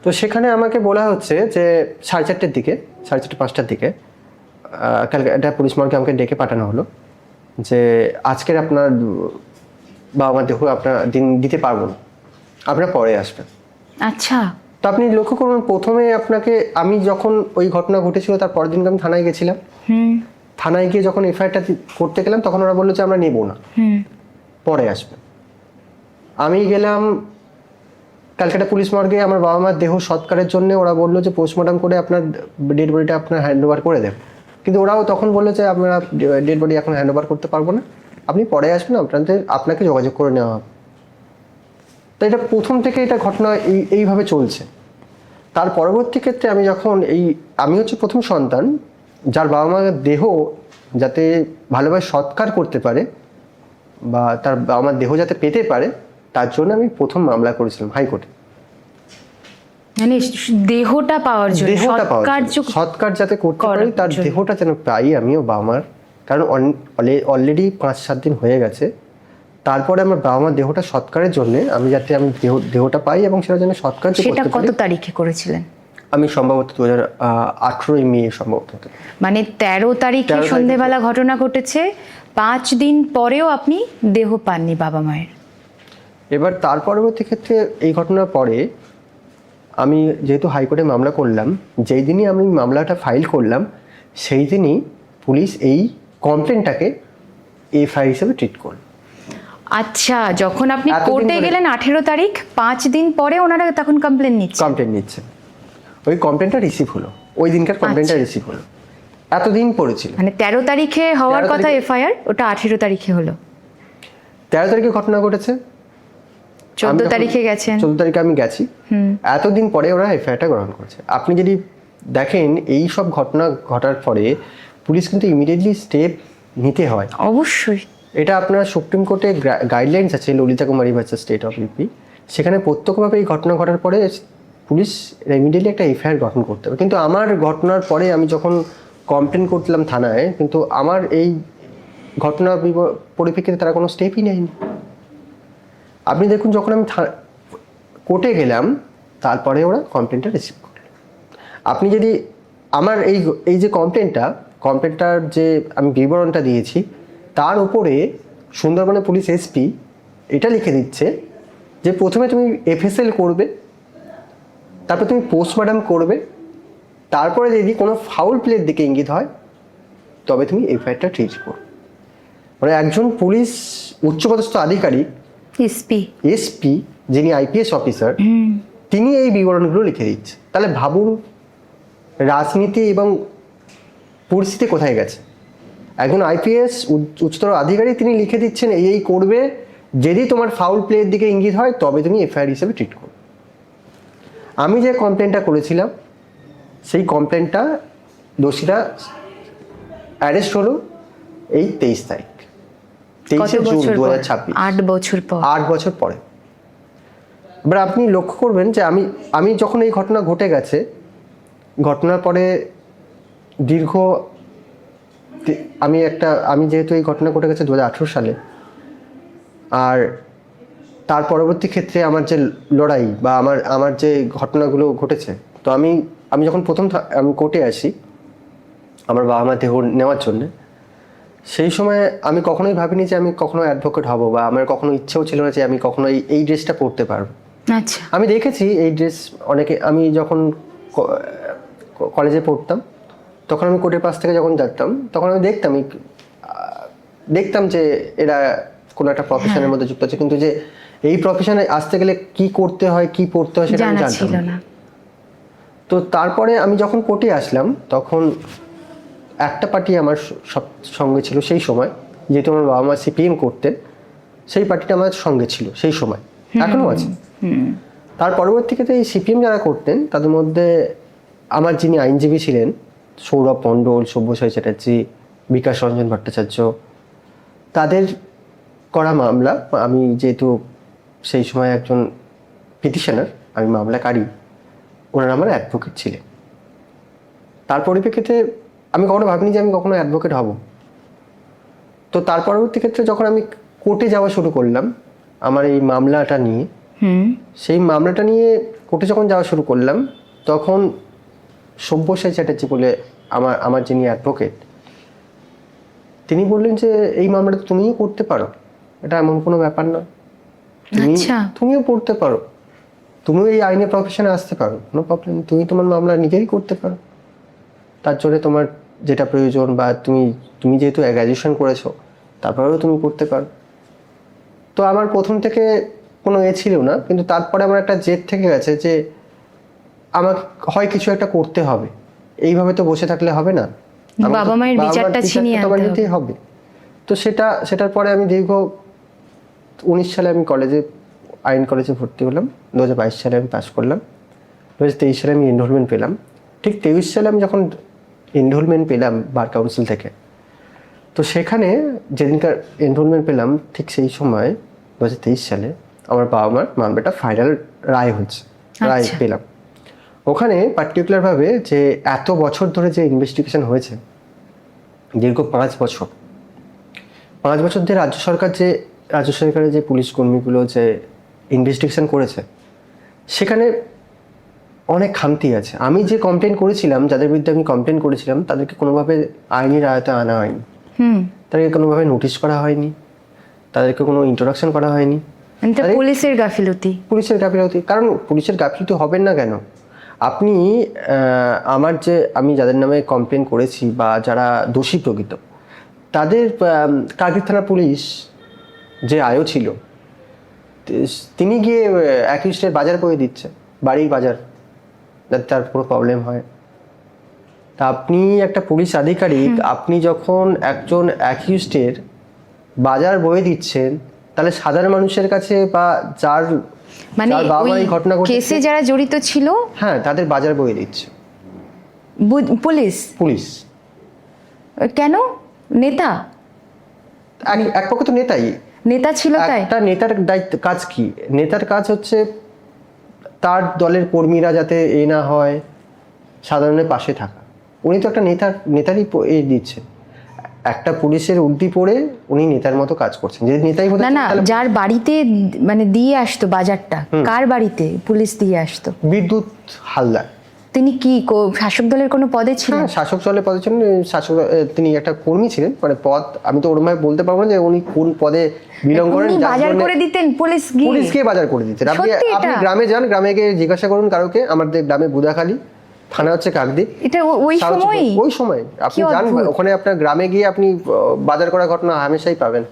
তো সেখানে আমাকে বলা হচ্ছে যে 4:30টার দিকে, 4:30-5টার দিকে ক্যালকাটা পুলিশ মর্গে আমাকে ডেকে পাঠানো হলো যে আজকের আপনার বাবা মার দেহ আপনার দিন দিতে পারবো না, আপনারা পরে আসবেন। আচ্ছা। তো আপনি লক্ষ্য করুন, প্রথমে আপনাকে আমি যখন ওই ঘটনা ঘটেছিল তার পরের দিনকে আমি থানায় গেছিলাম, থানায় গিয়ে যখন এফআইআরটা করতে গেলাম তখন ওরা বললো যে আমরা নেবো না, পরে আসবে। আমি গেলাম ক্যালকাটা পুলিশ মর্গে, আমার বাবা মার দেহ সৎকারের জন্য ওরা বললো যে পোস্টমর্টম করে আপনার ডেড বডিটা আপনার হ্যান্ড ওভার করে দেব, কিন্তু ওরাও তখন বললো যে আমরা ডেড বডি এখন হ্যান্ড ওভার করতে পারবো না, আপনি পরে আসবেন, আপনাকে যোগাযোগ করে নেওয়া হবে। তো এটা প্রথম থেকে এটা ঘটনা এইভাবে চলছে। তার পরবর্তী ক্ষেত্রে আমি হচ্ছে প্রথম সন্তান যার বাবা মার দেহ যাতে ভালোভাবে সৎকার করতে পারে বা তার বাবা মার দেহ যাতে পেতে পারে, তার জন্য আমি প্রথম মামলা করেছিলাম হাইকোর্টে। মানে দেহটা পাওয়ার জন্য, সৎকার যাতে করতে পারি, তার দেহটা যেন পাই আমিও বাবা মার, কারণ অলরেডি 5-7 দিন হয়ে গেছে। তারপরে আমার বাবা মার দেহটা সৎকারের জন্য আমি দেহটা পাই এবং সেটা যেন সৎকার করতে পারি। সেটা কত তারিখে করেছিলেন? আমি সম্ভবত 2018 মে সম্ভবত। মানে 13 তারিখে সন্ধ্যেবেলা ঘটনা ঘটেছে, 5 দিন পরেও আপনি দেহ পাননি বাবা মায়ের। এবার তার পরবর্তী ক্ষেত্রে এই ঘটনার পরে আমি যেহেতু হাইকোর্টে মামলা করলাম, যেই দিনই আমি মামলাটা ফাইল করলাম সেই দিনই পুলিশ এই কমপ্লেনটাকে এফআইআর হিসেবে ট্রিট করল। আচ্ছা, যখন আপনি কোর্টে গেলেন 18 তারিখ, 5 দিন পরে ওনারা তখন কমপ্লেন নিচ্ছে। ওই কমপ্লেনটা রিসিভ হলো, ওই দিনকার কমপ্লেনটা রিসিভ হলো, এতদিন পড়েছিল। মানে 13 তারিখে হওয়ার কথা এফআইআর, ওটা 18 তারিখে হলো। 13 তারিখে ঘটনা ঘটেছে, 14 তারিখে গেছেন। 14 তারিখে আমি গেছি, এতদিন পরে ওরা এফআইআরটা গ্রহণ করেছে। আপনি যদি দেখেন এই সব ঘটনা ঘটার পরে পুলিশ কিন্তু ইমিডিয়েটলি স্টেপ নিতে হয়। অবশ্যই এটা আপনার সুপ্রিম কোর্টে গাইডলাইন্স আছে, ললিতা কুমারী ভার্সেস স্টেট অফ ইউপি, সেখানে প্রত্যক্ষভাবে এই ঘটনা ঘটার পরে পুলিশ ইমিডিয়েটলি একটা এফআইআর গঠন করতে হবে। কিন্তু আমার ঘটনার পরে আমি যখন কমপ্লেন করলাম থানায়, কিন্তু আমার এই ঘটনার পরিপ্রেক্ষিতে তারা কোনো স্টেপই নেয়নি। আপনি দেখুন, যখন আমি কোর্টে গেলাম তারপরে ওরা কমপ্লেনটা রিসিভ করল। আপনি যদি আমার এই যে কমপ্লেনটার যে আমি বিবরণটা দিয়েছি, তার উপরে সুন্দরবনের পুলিশ এসপি এটা লিখে দিচ্ছে যে প্রথমে তুমি এফএসএল করবে, তারপর তুমি পোস্টমর্টম করবে, তারপরে যদি কোনো ফাউল প্লের দিকে ইঙ্গিত হয় তবে তুমি এফআইআরটা ট্রিট করো। মানে একজন পুলিশ উচ্চপদস্থ আধিকারিক এসপি যিনি আইপিএস অফিসার, তিনি এই বিবরণগুলো লিখে দিচ্ছে। তাহলে ভাবুন রাজনীতি এবং পরিস্থিতি কোথায় গেছে। একজন আইপিএস উচ্চতর আধিকারিক তিনি লিখে দিচ্ছেন এই করবে, যদি তোমার ফাউল প্লের দিকে ইঙ্গিত হয় তবে তুমি এফআইআর হিসেবে ট্রিট করো। আমি যে কমপ্লেনটা করেছিলাম সেই কমপ্লেনটা দোষীরা অ্যারেস্ট হলো এই 23 তারিখ, 23 জুন 2026, 8 বছর পর। 8 বছর পরে। এবার আপনি লক্ষ্য করবেন যে আমি যখন এই ঘটনা ঘটে গেছে, ঘটনার পরে দীর্ঘ আমি যেহেতু এই ঘটনা ঘটে গেছে 2018 সালে, আর তার পরবর্তী ক্ষেত্রে আমার যে লড়াই বা আমার যে ঘটনাগুলো ঘটেছে, তো আমি যখন প্রথম আমি কোর্টে আসি আমার বাবা মা দেহ নেওয়ার জন্য, সেই সময় আমি কখনোই ভাবিনি যে আমি কখনো অ্যাডভোকেট হব, বা আমার কখনো ইচ্ছেও ছিল না যে আমি কখনো এই ড্রেসটা পরতে পারবো। আচ্ছা, আমি দেখেছি এই ড্রেস অনেকে, আমি যখন কলেজে পড়তাম তখন আমি কোর্টের পাশ থেকে যখন যেতাম তখন আমি দেখতাম যে এরা কোনো একটা প্রফেশনের মধ্যে যুক্ত আছে, কিন্তু যে এই প্রফেশনে আসতে গেলে কি করতে হয় কি পড়তে হয় সেটা আমি জানতাম না। তো তারপরে আমি যখন কোর্টে আসলাম তখন একটা পার্টি আমার সঙ্গে ছিল সেই সময়, যেহেতু আমার বাবা মা সিপিএম করতেন, সেই পার্টিটা আমার সঙ্গে ছিল সেই সময়, এখনো আছে। তার পরবর্তীতে এই সিপিএম যারা করতেন তাদের মধ্যে আমার যিনি আইনজীবী ছিলেন সৌরভ মণ্ডল, সব্যসাচী চ্যাটার্জি, বিকাশ রঞ্জন ভট্টাচার্য, তাদের করা মামলা, আমি যেহেতু সেই সময় একজন পিটিশনার, আমি মামলাকারী, ওনারা আমার অ্যাডভোকেট ছিলেন। তার পরিপ্রেক্ষিতে আমি কখনো ভাবিনি যে আমি কখনো অ্যাডভোকেট হব। তো তার পরবর্তী ক্ষেত্রে যখন আমি কোর্টে যাওয়া শুরু করলাম আমার এই মামলাটা নিয়ে, সেই মামলাটা নিয়ে কোর্টে যখন যাওয়া শুরু করলাম তখন সব্যসাচী চ্যাটার্জি বলে আমার যিনি অ্যাডভোকেট, তিনি বললেন যে এই মামলাটা তুমিও করতে পারো, এটা এমন কোনো ব্যাপার না, তুমিও পড়তে পারো, তুমিও এই আইনের প্রফেশনে আসতে পারো, কোনো প্রবলেম, তুমি তোমার মামলা নিজেই করতে পারো, তার জন্য তোমার যেটা প্রয়োজন, বা তুমি যেহেতু গ্র্যাজুয়েশন করেছো তারপরেও তুমি করতে পারো। তো আমার প্রথম থেকে কোনো ছিল না, কিন্তু তারপরে আমার একটা জেদ থেকে গেছে যে আমার হয় কিছু একটা করতে হবে, এইভাবে তো বসে থাকলে হবে না, বাবা মায়ের বিচারটা ছিনিয়ে আনতে হবে। তো সেটার পরে আমি দীর্ঘ 19 সালে আমি আইন কলেজে ভর্তি হলাম, 2022 সালে আমি পাস করলাম, 2023 সালে আমি এনরোলমেন্ট পেলাম। ঠিক 23 সালে আমি যখন এনরোলমেন্ট পেলাম বার কাউন্সিল থেকে, তো সেখানে যেদিনকার এনরোলমেন্ট পেলাম ঠিক সেই সময় 2023 সালে আমার বাবা মার মামলাটা ফাইনাল রায় পেলাম। ওখানে পার্টিকুলারভাবে যে এত বছর ধরে যে ইনভেস্টিগেশন হয়েছে, দীর্ঘ 5 বছর ধরে রাজ্য সরকারের যে পুলিশ কর্মীগুলো যে ইনভেস্টিগেশন করেছে, সেখানে অনেক খামতি আছে। আমি যে কমপ্লেন করেছিলাম, যাদের বিরুদ্ধে আমি কমপ্লেন করেছিলাম, তাদেরকে কোনোভাবে আইনি আয়তায় আনা হয়নি, তাদেরকে কোনোভাবে নোটিশ করা হয়নি, তাদেরকে কোনো ইন্ট্রোডাকশন করা হয়নি। পুলিশের গাফিলতি, কারণ পুলিশের গাফিলতি হবেন না কেন? আপনি আমি যাদের নামে কমপ্লেন করেছি বা যারা দোষী প্রকৃত, তাদের কাকদ্বীপ থানার পুলিশ যে আয়ো ছিল, তিনি গিয়ে অ্যাকিউজডের বাজার করে দিচ্ছে, বাড়ির বাজার, যাতে তার কোনো প্রবলেম হয়। তা আপনি একটা পুলিশ আধিকারিক, আপনি যখন একজন অ্যাকিউজডের বাজার বয়ে দিচ্ছেন, তাহলে সাধারণ মানুষের কাছে বা যার মানে যার বাবা ওই এই ঘটনা ঘটেছে, কেসে যারা জড়িত ছিল হ্যাঁ তাদের বাজার বয়ে দিচ্ছে পুলিশ। পুলিশ। কেন? নেতা এক পক্ষে তো নেতাই, নেতা ছিল তাই? একটা নেতার দায়িত্ব কাজ কি? নেতার কাজ হচ্ছে তার দলের কর্মীরা যাতে এ না হয়, সাধারণের পাশে থাকা। উনি তো একটা নেতারই এ দিচ্ছে, একটা পুলিশের উর্দি পরে উনি নেতার মতো কাজ করছেন। যদি নেতাই হতেন না না, তাহলে যার বাড়িতে মানে দিয়ে আসতো বাজারটা, কার বাড়িতে পুলিশ দিয়ে আসতো? বিদ্যুৎ হালদার। তিনি কি শাসক দলের কোনো পদে ছিলেন? হ্যাঁ, শাসক দলের পদে ছিলেন। তিনি একটা কর্মী ছিলেন, মানে পদ আমি তো ওরকম ভাবে বলতে পারবো না যে উনি কোন পদে বিলং করেন। উনি বাজার করে দিতেন, পুলিশ পুলিশকে বাজার করে দিতেন। আপনি সত্যি এটা? আপনি গ্রামে যান, গ্রামে গিয়ে জিজ্ঞাসা করুন কারোকে। আমাদের গ্রামে বুদাখালী, থানা হচ্ছে কাকদ্বীপ। এটা ওই সময় ওই সময় আপনি কি যান অদ্ভুত। ওখানে, আপনার গ্রামে গিয়ে আপনি বাজার করার ঘটনা হামেশাই পাবেন।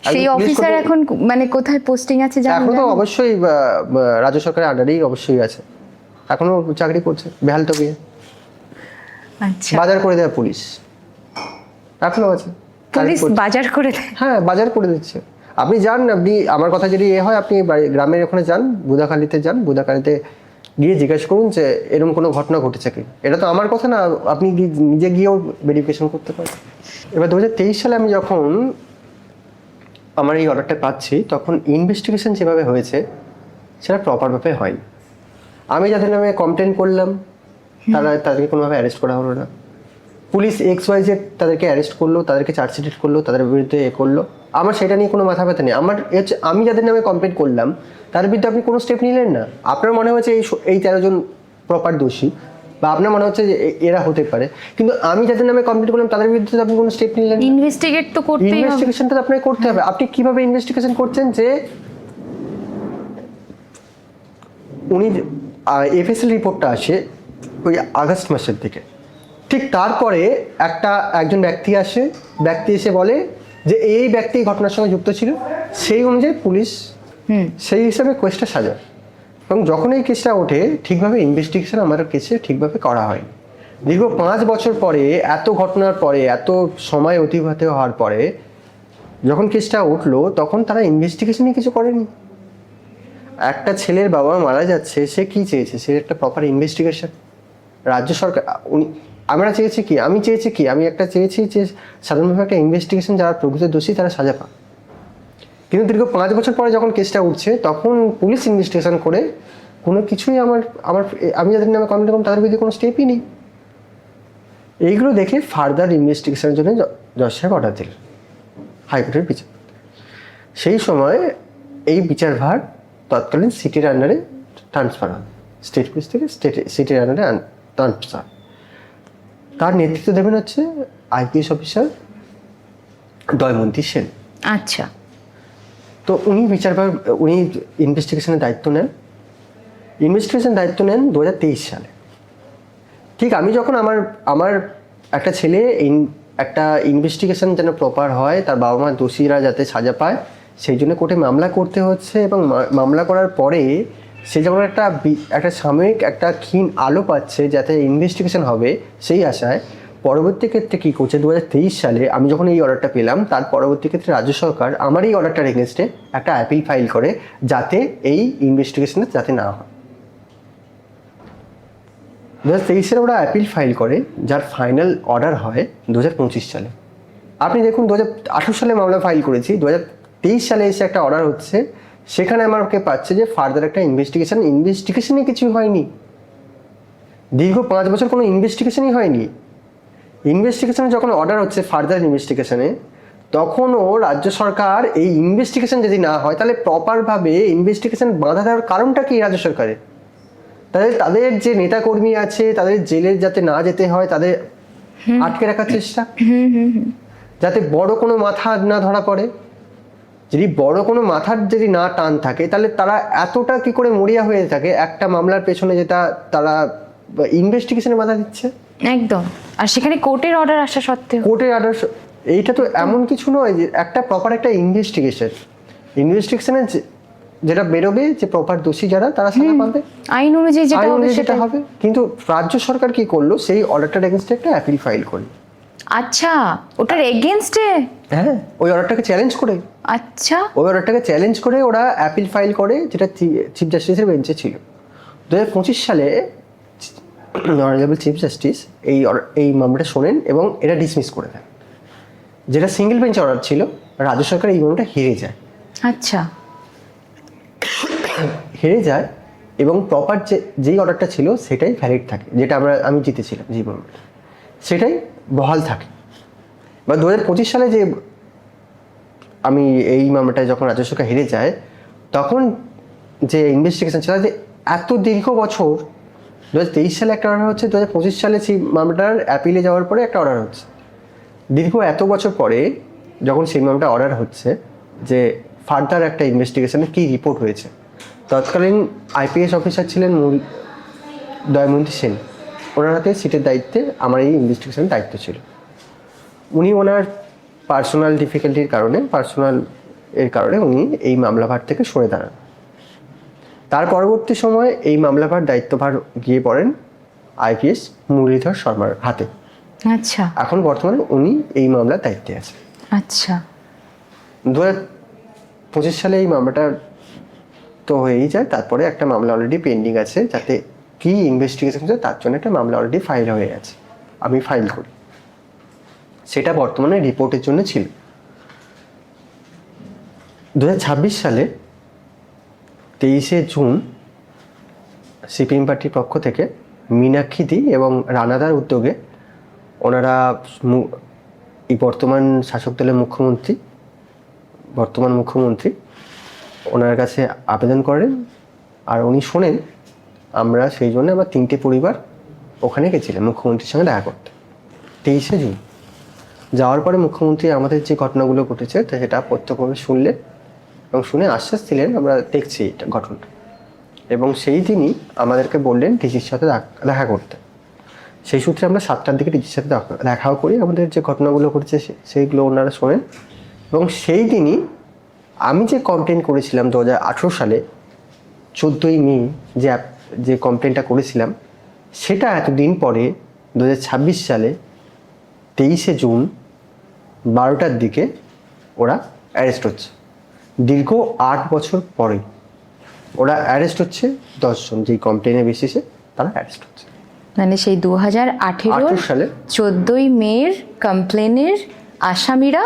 সেই একজন পুলিশ অফিসার কর্মী- এখন মানে কোথায় পোস্টিং আছে জানেন? এখন তো অবশ্যই রাজ্য সরকারের আন্ডারেই অবশ্যই আছে, এখনো চাকরি করছে বেহালটা গিয়ে। আচ্ছা, বাজার করে দেয় পুলিশ, এখনো আছে। পুলিশ বাজার করে দেয়? হ্যাঁ, বাজার করে দিচ্ছে। আপনি যান, আপনি আমার কথা যদি হয়, আপনি গ্রামের ওখানে যান, বুদাখালীতে যান, বুদাখালীতে গিয়ে জিজ্ঞাসা করুন যে এরকম কোনো ঘটনা ঘটেছে কি। এটা তো আমার কথা না, আপনি নিজে গিয়েও ভেরিফিকেশন করতে পারেন। এবার 2023 সালে আমি যখন আমার এই অর্ডারটা পাচ্ছি, তখন ইনভেস্টিগেশন যেভাবে হয়েছে সেটা প্রপারভাবে হয়নি। আমি যাদের নামে কমপ্লেন করলাম তাদেরকে কোনোভাবে অ্যারেস্ট করা হলো না। পুলিশ XYZ তাদেরকে অ্যারেস্ট করলো, তাদেরকে চার্জশিট করলো, তাদের বিরুদ্ধে করলো। আমার সেটা নিয়ে কোনো মাথা ব্যথা নেই। আমি যাদের নামে কমপ্লেন করলাম তার বিরুদ্ধে আপনি কোনো স্টেপ নিলেন না। আপনার মনে হচ্ছে এই 13 জন প্রপার দোষী, বা আপনার মনে হচ্ছে যে এরা হতে পারে, কিন্তু আমি যাদের নামে কমপ্লেন করলাম তাদের বিরুদ্ধে আপনি কোনো স্টেপ নিলেন না। ইনভেস্টিগেট তো করতেই হবে। ইনভেস্টিগেশনটা তো আপনাকে করতে হবে। আপনি কিভাবে ইনভেস্টিগেশন করছেন যে উনি FSL রিপোর্টটা আসে ওই আগস্ট মাসের দিকে, ঠিক তারপরে একজন ব্যক্তি এসে বলে যে এই ব্যক্তি ঘটনার সঙ্গে যুক্ত ছিল, সেই অনুযায়ী পুলিশ সেই হিসাবে কেসটা সাজায়। এবং যখন এই কেসটা ওঠে, ঠিকভাবে ইনভেস্টিগেশন আমার কেসে ঠিকভাবে করা হয়নি। দীর্ঘ 5 বছর পরে, এত ঘটনার পরে, এত সময় অতিবাহিত হওয়ার পরে যখন কেসটা উঠলো, তখন তারা ইনভেস্টিগেশনই কিছু করেনি। একটা ছেলের বাবা মারা যাচ্ছে, সে কি চেয়েছে? সে একটা প্রপার ইনভেস্টিগেশন। রাজ্য সরকার আমরা চেয়েছি কি, আমি একটা চেয়েছি যে সাধারণভাবে একটা ইনভেস্টিগেশন, যারা প্রকৃত দোষী তারা সাজা পায়। কিন্তু দীর্ঘ 5 বছর পরে যখন কেসটা উঠছে, তখন পুলিশ ইনভেস্টিগেশন করে কোনো কিছুই আমি যাদের নামে কমপ্লেন করলাম তাদের বিরুদ্ধে কোনো স্টেপই নেই। এইগুলো দেখে ফার্দার ইনভেস্টিগেশনের জন্য জজ সাহেব অর্ডার দিলেন হাইকোর্টের বিচার। সেই সময় এই বিচারভার তৎকালীন সিটির আন্ডারে ট্রান্সফার হয়, স্টেট পুলিশ থেকে সিটির আন্ডারে ট্রান্সফার। তার নেতৃত্ব দেবেন হচ্ছে IPS অফিসার দয়মন্তী সেন। আচ্ছা, তো উনি ইনভেস্টিগেশনের দায়িত্ব নেন। 2023 সালে। ঠিক আমি যখন আমার একটা ছেলে একটা ইনভেস্টিগেশন যেন প্রপার হয়, তার বাবা মা দোষীরা যাতে সাজা পায়, সেই জন্য কোর্টে মামলা করতে হচ্ছে। এবং মামলা করার পরে সে যখন একটা সাময়িক একটা ক্ষীণ আলো পাচ্ছে যাতে ইনভেস্টিগেশন হবে, সেই আশায় পরবর্তী ক্ষেত্রে কী করছে, 2023 সালে আমি যখন এই অর্ডারটা পেলাম, তার পরবর্তী ক্ষেত্রে রাজ্য সরকার আমার এই অর্ডারটার এগেনস্টে একটা অ্যাপিল ফাইল করে যাতে এই ইনভেস্টিগেশনে যাতে না হয়। 2023 সালে ওরা অ্যাপিল ফাইল করে, যার ফাইনাল অর্ডার হয় 2025 সালে। আপনি দেখুন, 2018 সালে মামলা ফাইল করেছি, 2023 সালে এসে একটা অর্ডার হচ্ছে, সেখানে আমাকে পাচ্ছে যে ফার্দার একটা ইনভেস্টিগেশনই কিছু হয়নি। দীর্ঘ 5 বছর কোনো ইনভেস্টিগেশনই হয়নি। ইনভেস্টিগেশনে যখন অর্ডার হচ্ছে ফার্দার ইনভেস্টিগেশনে, তখনও রাজ্য সরকার এই ইনভেস্টিগেশন যদি না হয়, তাহলে প্রপারভাবে ইনভেস্টিগেশন বাধা দেওয়ার কারণটা কি রাজ্য সরকারের? তাদের যে নেতাকর্মী আছে তাদের জেলে যাতে না যেতে হয়, তাদের আটকে রাখার চেষ্টা, যাতে বড় কোনো মাথা না ধরা পড়ে। যদি বড় কোনো মাথার যদি না টান থাকে, তাহলে তারা এতটা কি করে মরিয়া হয়ে থাকে একটা মামলার পেছনে, যেটা তারা ইনভেস্টিগেশনে বাধা দিচ্ছে। একদম। আর সেখানে কোর্টের অর্ডার আসা সত্ত্বেও কোর্টের অর্ডার, এইটা তো এমন কিছু নয় যে একটা প্রপার একটা ইনভেস্টিগেশনে যেটা বেরোবে যে প্রপার দোষী যারা, তারা সাজা পাবে আইন অনুযায়ী যেটা হবে সেটা হবে। কিন্তু রাজ্য সরকার কি করলো, সেই অর্ডারটার এগেইনস্টে একটা অ্যাপিল ফাইল করলো। আচ্ছা, ওটার এগেইনস্টে হ্যাঁ, ওই অর্ডারটাকে চ্যালেঞ্জ করে ওরা অ্যাপিল ফাইল করে, যেটা চিফ জাস্টিসের বেঞ্চে ছিল। 2025 সালে অনারেবল চিফ জাস্টিস এই মামলাটা শোনেন এবং এটা ডিসমিস করে দেন। যেটা সিঙ্গেল বেঞ্চ অর্ডার ছিল, রাজ্য সরকার এই মামলাটা হেরে যায়। আচ্ছা, হেরে যায় এবং প্রপার যেই অর্ডারটা ছিল সেটাই ভ্যালিড থাকে, যেটা আমি জিতেছিলাম যে মামলাটা, সেটাই বহাল থাকে। বা 2025 সালে যে আমি এই মামলাটায় যখন রাজ্য সরকার হেরে যায়, তখন যে ইনভেস্টিগেশন ছিল, যে এত দীর্ঘ বছর, 2023 সালে একটা অর্ডার হচ্ছে, 2025 সালে সেই মামলাটার অ্যাপিলে যাওয়ার পরে একটা অর্ডার হচ্ছে। দীর্ঘ এত বছর পরে যখন সেই মামলাটা অর্ডার হচ্ছে যে ফার্দার একটা ইনভেস্টিগেশনে কী রিপোর্ট হয়েছে, তৎকালীন আইপিএস অফিসার ছিলেন দয়ামন্তী সেন, ওনার হাতে সিটের দায়িত্বে আমার এই ইনভেস্টিগেশনের দায়িত্ব ছিল। উনি ওনার পার্সোনাল ডিফিকাল্টির কারণে উনি এই মামলাভার থেকে সরে দাঁড়ান। তার পরবর্তী সময়ে এই মামলাভার দায়িত্বভার গিয়ে পড়েন আইপিএস মুরলীধর শর্মার হাতে। আচ্ছা, এখন বর্তমানে উনি এই মামলার দায়িত্বে আছেন। আচ্ছা, 2025 সালে এই মামলাটা তো হয়েই যায়। তারপরে একটা মামলা অলরেডি পেন্ডিং আছে, যাতে কি ইনভেস্টিগেশন হচ্ছে তার জন্য একটা মামলা অলরেডি ফাইল হয়ে আছে, আমি ফাইল করি, সেটা বর্তমানে রিপোর্টের জন্য ছিল। 2026 সালে 23শে জুন সিপিএম পার্টির পক্ষ থেকে মীনাক্ষী দি এবং রানাদার উদ্যোগে ওনারা এই বর্তমান শাসক দলের বর্তমান মুখ্যমন্ত্রী ওনার কাছে আবেদন করেন, আর উনি শোনেন। আমরা সেই জন্য আমরা 3টে পরিবার ওখানে গেছিলাম মুখ্যমন্ত্রীর সঙ্গে দেখা করতে 23শে জুন। যাওয়ার পরে মুখ্যমন্ত্রী আমাদের যে ঘটনাগুলো ঘটেছে সেটা প্রত্যক্ষভাবে শুনলেন এবং শুনে আশ্বাস দিলেন, আমরা দেখছি এটা ঘটনাটা। এবং সেই দিনই আমাদেরকে বললেন ডিজির সাথে দেখা করতে। সেই সূত্রে আমরা 7টার দিকে ডিজির সাথে দেখাও করি, আমাদের যে ঘটনাগুলো ঘটেছে সেইগুলো ওনারা শোনেন। এবং সেই দিনই আমি যে কমপ্লেন করেছিলাম 2018 সালে 14ই মে যে কমপ্লেনটা করেছিলাম, সেটা এতদিন পরে 2026 সালে 23শে জুন 12টার দিকে ওরা অ্যারেস্ট হচ্ছে। দীর্ঘ 8 বছর পরে ওরা অ্যারেস্ট হচ্ছে 10 জন, যেই কমপ্লেনের বেসিসে তারা অ্যারেস্ট হচ্ছে। মানে সেই 2018 সালে 14ই মের কমপ্লেনের আসামিরা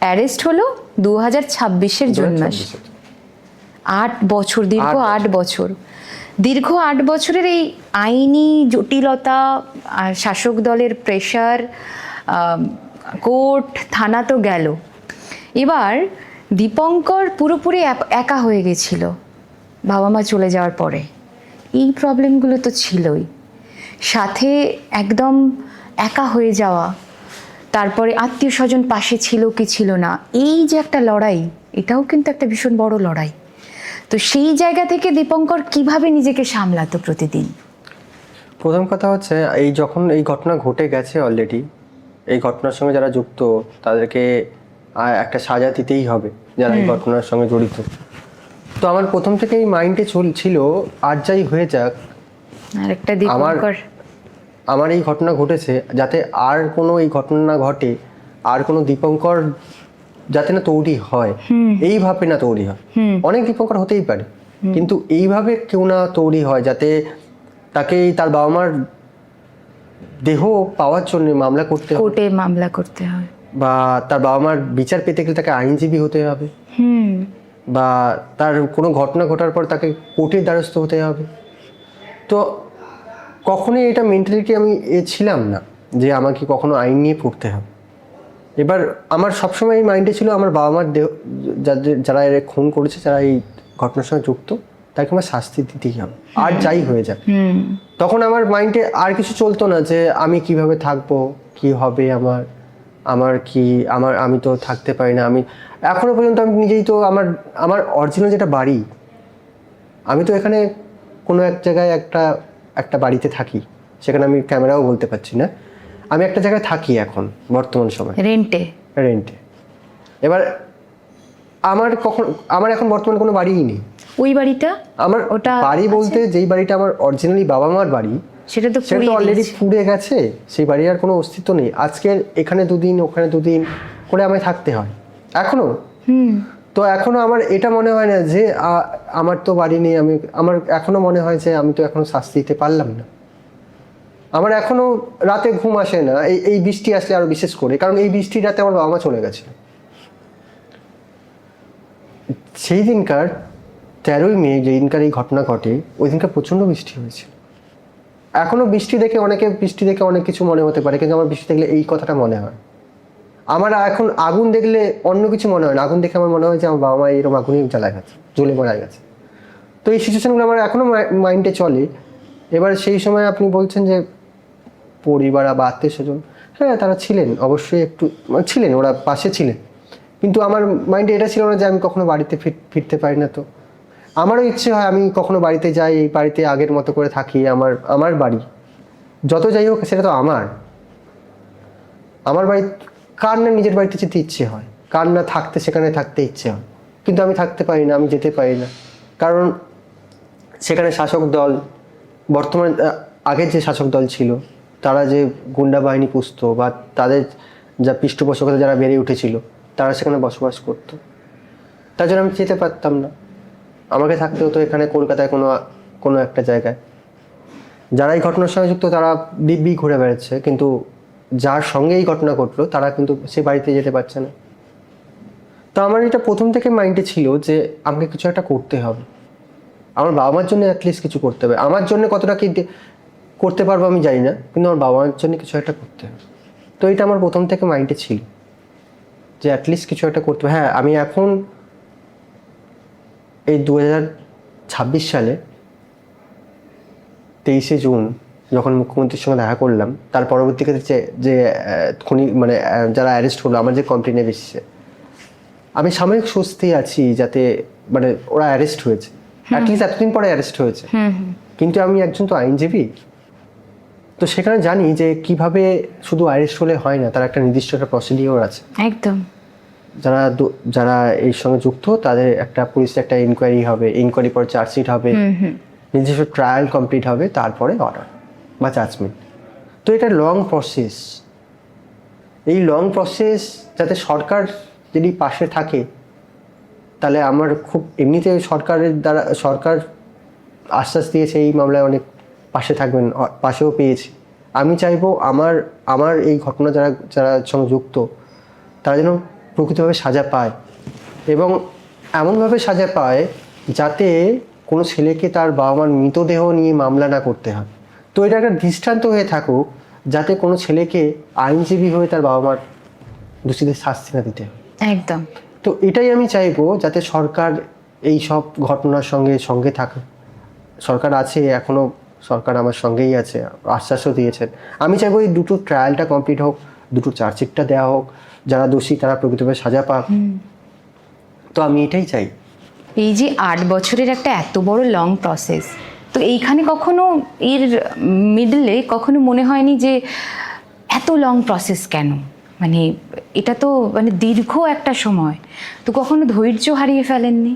অ্যারেস্ট হলো 2026-এর জন্য। 8 বছর, দীর্ঘ 8 বছর, দীর্ঘ 8 বছরের এই আইনি জটিলতা, শাসক দলের প্রেশার, কোর্ট থানা তো গেল, এবার দীপঙ্কর পুরোপুরি একা হয়ে গেছিল বাবা মা চলে যাওয়ার পরে। এই প্রবলেমগুলো তো ছিলই, সাথে একদম একা হয়ে যাওয়া, তারপরে আত্মীয় স্বজন পাশে ছিল কি ছিল না, এই যে একটা লড়াই, এটাও কিন্তু একটা ভীষণ বড় লড়াই। তো সেই জায়গা থেকে দীপঙ্কর কিভাবে নিজেকে সামলাতো প্রতিদিন? প্রথম কথা হচ্ছে, যখন এই ঘটনা ঘটে গেছে অলরেডি, এই ঘটনার সঙ্গে যারা যুক্ত তাদেরকে একটা সাজা দিতেই হবে, যারা এই ঘটনার সঙ্গে জড়িত। তো আমার প্রথম থেকে এই মাইন্ডে ছিল, আর যাই হয়ে যাক, আরেকটা দীপঙ্কর, আমার এই ঘটনা ঘটেছে, যাতে আর কোনো এই ঘটনা না ঘটে, আর কোনো দীপঙ্কর যাতে না তৈরি হয়, এইভাবে না তৈরি হয়। অনেক দীপঙ্কর হতেই পারে, কিন্তু এইভাবে কেউ না তৈরি হয়, যাতে তাকে তার বাবা মার দেহ পাওয়ার জন্য কোর্টে মামলা করতে হয়, বা তার বাবা মার বিচার পেতে গেলে তাকে আইনজীবী হতে হবে, বা তার কোনো ঘটনা ঘটার পর তাকে কোর্টের দ্বারস্থ হতে হবে। তো কখনোই এটা মেন্টালিটি আমি ছিলাম না যে আমাকে কখনো আইন নিয়ে পড়তে হবে। এবার আমার সবসময় এই মাইন্ডে ছিল, আমার বাবা মার দেহ যারা এর খুন করেছে, যারা এই ঘটনার সঙ্গে যুক্ত, তাকে আমার শাস্তি দিতেই হবে, আর যাই হয়ে যাক। তখন আমার মাইন্ডে আর কিছু চলতো না যে আমি কিভাবে থাকবো, কি হবে আমি তো থাকতে পারি না। আমি এখনো পর্যন্ত আমি নিজেই তো আমার অরিজিনাল যেটা বাড়ি, আমি তো এখানে কোনো এক জায়গায় একটা বাড়িতে থাকি, সেখানে আমি ক্যামেরাও বলতে পারছি না, আমি একটা জায়গায় থাকি এখন বর্তমান সময় রেন্টে। এবার আমার এখন বর্তমানে কোনো বাড়িই নেই। ওই বাড়িটা আমার বাড়ি বলতে যেই বাড়িটা আমার অরিজিনালি বাবা মার বাড়ি, সেটা তো অলরেডি পুড়ে গেছে, সেই বাড়ির আর কোনো অস্তিত্ব নেই। আজকে এখানে 2 দিন, ওখানে 2 দিন, করে আমায় থাকতে হয় এখনো। তো এখনো আমার এটা মনে হয় না যে আমার তো বাড়ি নেই, আমার এখনো মনে হয় যে আমি তো এখনো শাস্তি দিতে পারলাম না। আমার এখনো রাতে ঘুম আসে না, এই বৃষ্টি আসলে আরো বিশেষ করে, কারণ এই বৃষ্টির রাতে আমার বাবা মা চলে গেছে। সেই দিনকার 13ই মে যেদিনকার এই ঘটনা ঘটে, ওই দিনকার প্রচণ্ড বৃষ্টি হয়েছে। এখনো বৃষ্টি দেখে অনেক কিছু মনে হতে পারে, কিন্তু আমার বৃষ্টি দেখলে এই কথাটা মনে হয়। আমার এখন আগুন দেখলে অন্য কিছু মনে হয় না, আগুন দেখে আমার মনে হয় যে আমার বাবা মা এরকম আগুনে জ্বালায় গেছে, জ্বলে মারা গেছে। তো এই সিচুয়েশনগুলো আমার এখনো মাইন্ডে চলে। এবার সেই সময় আপনি বলছেন যে পরিবার বা আত্মীয় স্বজন, হ্যাঁ তারা ছিলেন অবশ্যই, একটু ছিলেন, ওরা পাশে ছিলেন, কিন্তু আমার মাইন্ডে এটা ছিল না যে আমি কখনো বাড়িতে ফিরতে পারি না। তো আমারও ইচ্ছে হয় আমি কখনো বাড়িতে যাই, এই বাড়িতে আগের মতো করে থাকি, আমার বাড়ি যত যাই হোক সেটা তো আমার বাড়ি। কার না নিজের বাড়িতে যেতে ইচ্ছে হয়, কার না সেখানে থাকতে ইচ্ছে হয়, কিন্তু আমি থাকতে পারি না, আমি যেতে পারি না, কারণ সেখানে শাসক দল, বর্তমান আগের যে শাসক দল ছিল তারা যে গুন্ডা বাহিনী পুষতো বা তাদের যা পৃষ্ঠপোষকতা যারা বেড়ে উঠেছিল তারা সেখানে বসবাস করতো, তার জন্য আমি যেতে পারতাম না। আমাকে থাকতে হতো এখানে কলকাতায় কোনো একটা জায়গায়। যারা এই ঘটনার সঙ্গে যুক্ত তারা দিব্যি ঘুরে বেড়াচ্ছে, কিন্তু যার সঙ্গে এই ঘটনা ঘটলো তারা কিন্তু সে বাড়িতে যেতে পারছে না। তো আমার এটা প্রথম থেকে মাইন্ডে ছিল যে আমাকে কিছু একটা করতে হবে, আমার বাবা মার জন্য অ্যাটলিস্ট কিছু করতে হবে। আমার জন্য কতটা কি করতে পারবো আমি জানি না, কিন্তু আমার বাবা মার জন্য কিছু একটা করতে হবে। তো এটা আমার প্রথম থেকে মাইন্ডে ছিল যে অ্যাটলিস্ট কিছু একটা করতে হবে। হ্যাঁ, আমি এখন এই 2026 সালে 23শে জুন যখন মুখ্যমন্ত্রীর সঙ্গে দেখা করলাম, তার পরবর্তীতে যে খুনি মানে যারা অ্যারেস্ট হলো আমার যে কমপ্লেনের বেসিসে, আমি সাময়িক স্বস্তি আছি যাতে মানে ওরা অ্যারেস্ট হয়েছে, অ্যাটলিস্ট এতদিন পরে অ্যারেস্ট হয়েছে। কিন্তু আমি একজন তো আইনজীবী, তো সেখানে জানি যে কিভাবে শুধু অ্যারেস্ট হলে হয় না, তার একটা নির্দিষ্ট একটা প্রসিডিওর আছে। একদম। যারা এর সঙ্গে যুক্ত তাদের পুলিশের একটা ইনকোয়ারি হবে, ইনকোয়ারি পরে চার্জশিট হবে, নিজস্ব ট্রায়াল কমপ্লিট হবে, তারপরে অর্ডার বা জাজমেন্ট। তো এটা লং প্রসেস। এই লং প্রসেস যাতে সরকার যদি পাশে থাকে, তাহলে আমার খুব এমনিতে সরকার আশ্বাস দিয়েছে এই মামলায় অনেক পাশে থাকবেন, পাশেও পেয়েছি। আমি চাইবো আমার এই ঘটনা যারা সঙ্গে যুক্ত তারা যেন প্রকৃতভাবে সাজা পায়, এবং এমনভাবে সাজা পায় যাতে কোনো ছেলেকে তার বাবা মার মৃতদেহ নিয়ে মামলা না করতে হয়। তো এটা একটা দৃষ্টান্ত হয়ে থাকুক যাতে কোনো ছেলেকে আইনজীবী হয়ে তার বাবা মার দোষীদের শাস্তি না দিতে হয়। একদম। তো এটাই আমি চাইবো, যাতে সরকার এই সব ঘটনার সঙ্গে থাকে। সরকার আছে এখনো, সরকার আমার সঙ্গেই আছে, আশ্বাসও দিয়েছেন। আমি চাইবো এই দুটো ট্রায়ালটা কমপ্লিট হোক, দুটো চার্জশিটটা দেওয়া হোক, যারা দোষী তারা প্রকৃতভাবে সাজা পাক। তো আমি এটাই চাই। এই যে 8 বছরের একটা এত বড় লং প্রসেস, তো এইখানে কখনো এর মিডলে কখনো মনে হয়নি যে এত লং প্রসেস কেন? মানে এটা তো মানে দীর্ঘ একটা সময়, তো কখনো ধৈর্য হারিয়ে ফেলেননি?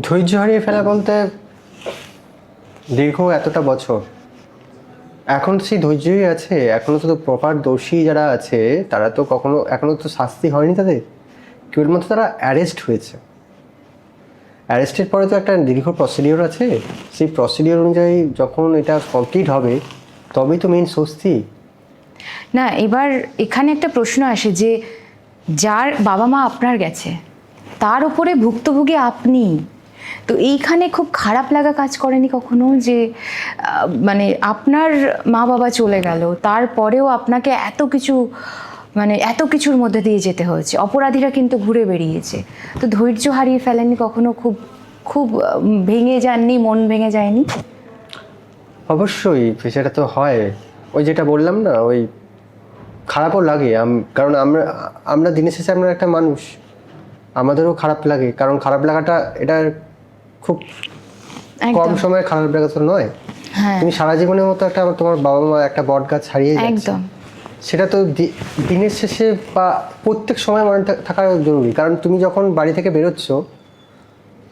ধৈর্য হারিয়ে ফেলা বলতে, দীর্ঘ এতটা বছর এখন সেই ধৈর্যই আছে। এখনো তো প্রপার দোষী যারা আছে তারা তো এখনো তো শাস্তি হয়নি তাদের, কেবলমাত্র তারা অ্যারেস্ট হয়েছে। অ্যারেস্টের পরে তো একটা দীর্ঘ প্রসিডিওর আছে, সেই প্রসিডিওর অনুযায়ী যখন এটা কমপ্লিট হবে তবেই তো মেন স্বস্তি। না, এবার এখানে একটা প্রশ্ন আসে যে যার বাবা মা আপনার গেছে তার উপরে ভুক্তভোগী আপনি, তো এইখানে খুব খারাপ লাগা কাজ করেনি কখনো যে মানে আপনার মা বাবা চলে গেল, তারপরেও আপনাকে এত কিছুর মধ্যে দিয়ে যেতে হয়েছে, অপরাধীরা কিন্তু ঘুরে বেরিয়েছে, তো ধৈর্য হারিয়ে ফেলেননি কখনো? খুব খুব ভেঙে যাননি, মন ভেঙে যায়নি? অবশ্যই সেটা তো হয়, ওই যেটা বললাম না, ওই খারাপও লাগে। কারণ আমরা দিনের শেষে আমরা একটা মানুষ, আমাদেরও খারাপ লাগে। কারণ খারাপ লাগাটা এটা খুব কম সময়ে খারাপ লাগা তো নয়। তুমি সারা জীবনের মতো তোমার বাবা মা একটা বট গাছ হারিয়ে যাচ্ছে, সেটা তো দিনের শেষে বা প্রত্যেক সময় মনে থাকা জরুরি। কারণ তুমি যখন বাড়ি থেকে বেরোচ্ছ,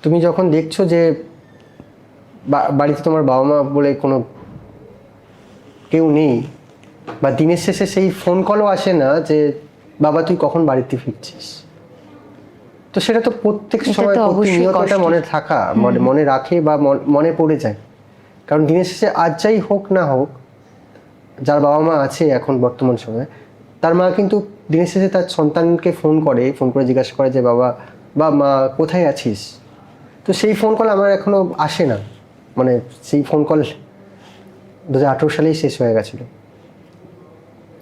তুমি যখন দেখছো যে বাড়িতে তোমার বাবা মা বলে কোনো কেউ নেই, বা দিনের শেষে সেই ফোন কলও আসে না যে বাবা তুই কখন বাড়িতে ফিরছিস। তো সেটা তো প্রত্যেক এটা সময় তো অবশ্যই প্রতিনিয়ত এটা কষ্টের। মনে থাকা, মনে রাখে বা মনে পড়ে যায়। কারণ দিনের শেষে আজ যাই হোক না হোক, যার বাবা মা আছে এখন বর্তমান সময়ে, তার মা কিন্তু দিনের শেষে তার সন্তানকে ফোন করে জিজ্ঞাসা করে যে বাবা বা মা কোথায় আছিস। তো সেই ফোন কল আমার এখনো আসে না, মানে সেই ফোন কল 2018 সালেই শেষ হয়ে গেছিলো।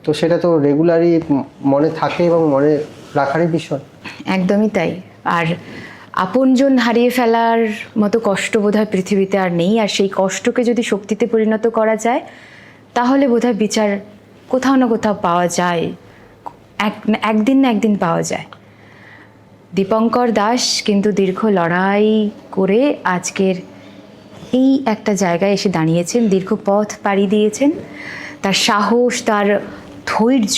তো সেটা তো রেগুলারই মনে থাকে এবং মনে রাখারই বিষয়। একদমই তাই। আর আপনজন হারিয়ে ফেলার মতো কষ্ট বোধহয় পৃথিবীতে আর নেই। আর সেই কষ্টকে যদি শক্তিতে পরিণত করা যায়, তাহলে বোধহয় বিচার কোথাও না কোথাও পাওয়া যায়, একদিন না একদিন পাওয়া যায়। দীপঙ্কর দাস কিন্তু দীর্ঘ লড়াই করে আজকের এই একটা জায়গায় এসে দাঁড়িয়েছেন, দীর্ঘ পথ পাড়ি দিয়েছেন। তার সাহস, তার ধৈর্য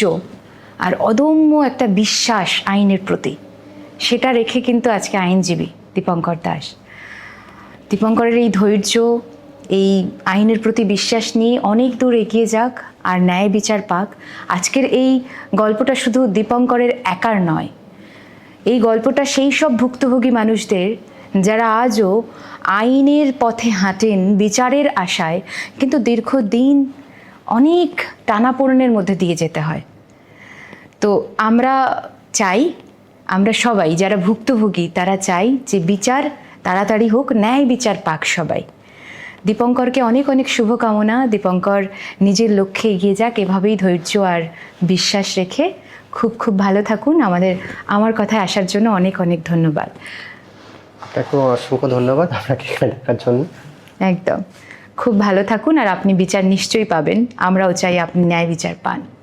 আর অদম্য একটা বিশ্বাস আইনের প্রতি, সেটা রেখে কিন্তু আজকে আইনজীবী দীপঙ্কর দাস। দীপঙ্করের এই ধৈর্য, এই আইনের প্রতি বিশ্বাস নিয়ে অনেক দূর এগিয়ে যাক আর ন্যায় বিচার পাক। আজকের এই গল্পটা শুধু দীপঙ্করের একার নয়, এই গল্পটা সেই সব ভুক্তভোগী মানুষদের যারা আজও আইনের পথে হাঁটেন বিচারের আশায়, কিন্তু দীর্ঘদিন অনেক টানাপোড়েনের মধ্যে দিয়ে যেতে হয়। তো আমরা সবাই যারা ভুক্তভোগী তারা চাই যে বিচার তাড়াতাড়ি হোক, ন্যায় বিচার পাক সবাই। দীপঙ্করকে অনেক অনেক শুভকামনা। দীপঙ্কর নিজের লক্ষ্যে এগিয়ে যাক এভাবেই ধৈর্য আর বিশ্বাস রেখে। খুব খুব ভালো থাকুন। আমার কথায় আসার জন্য অনেক অনেক ধন্যবাদ। আপনাকেও অসংখ্য ধন্যবাদ আপনাকে এখানে দেখার জন্য। একদম খুব ভালো থাকুন, আর আপনি বিচার নিশ্চয়ই পাবেন। আমরাও চাই আপনি ন্যায় বিচার পান।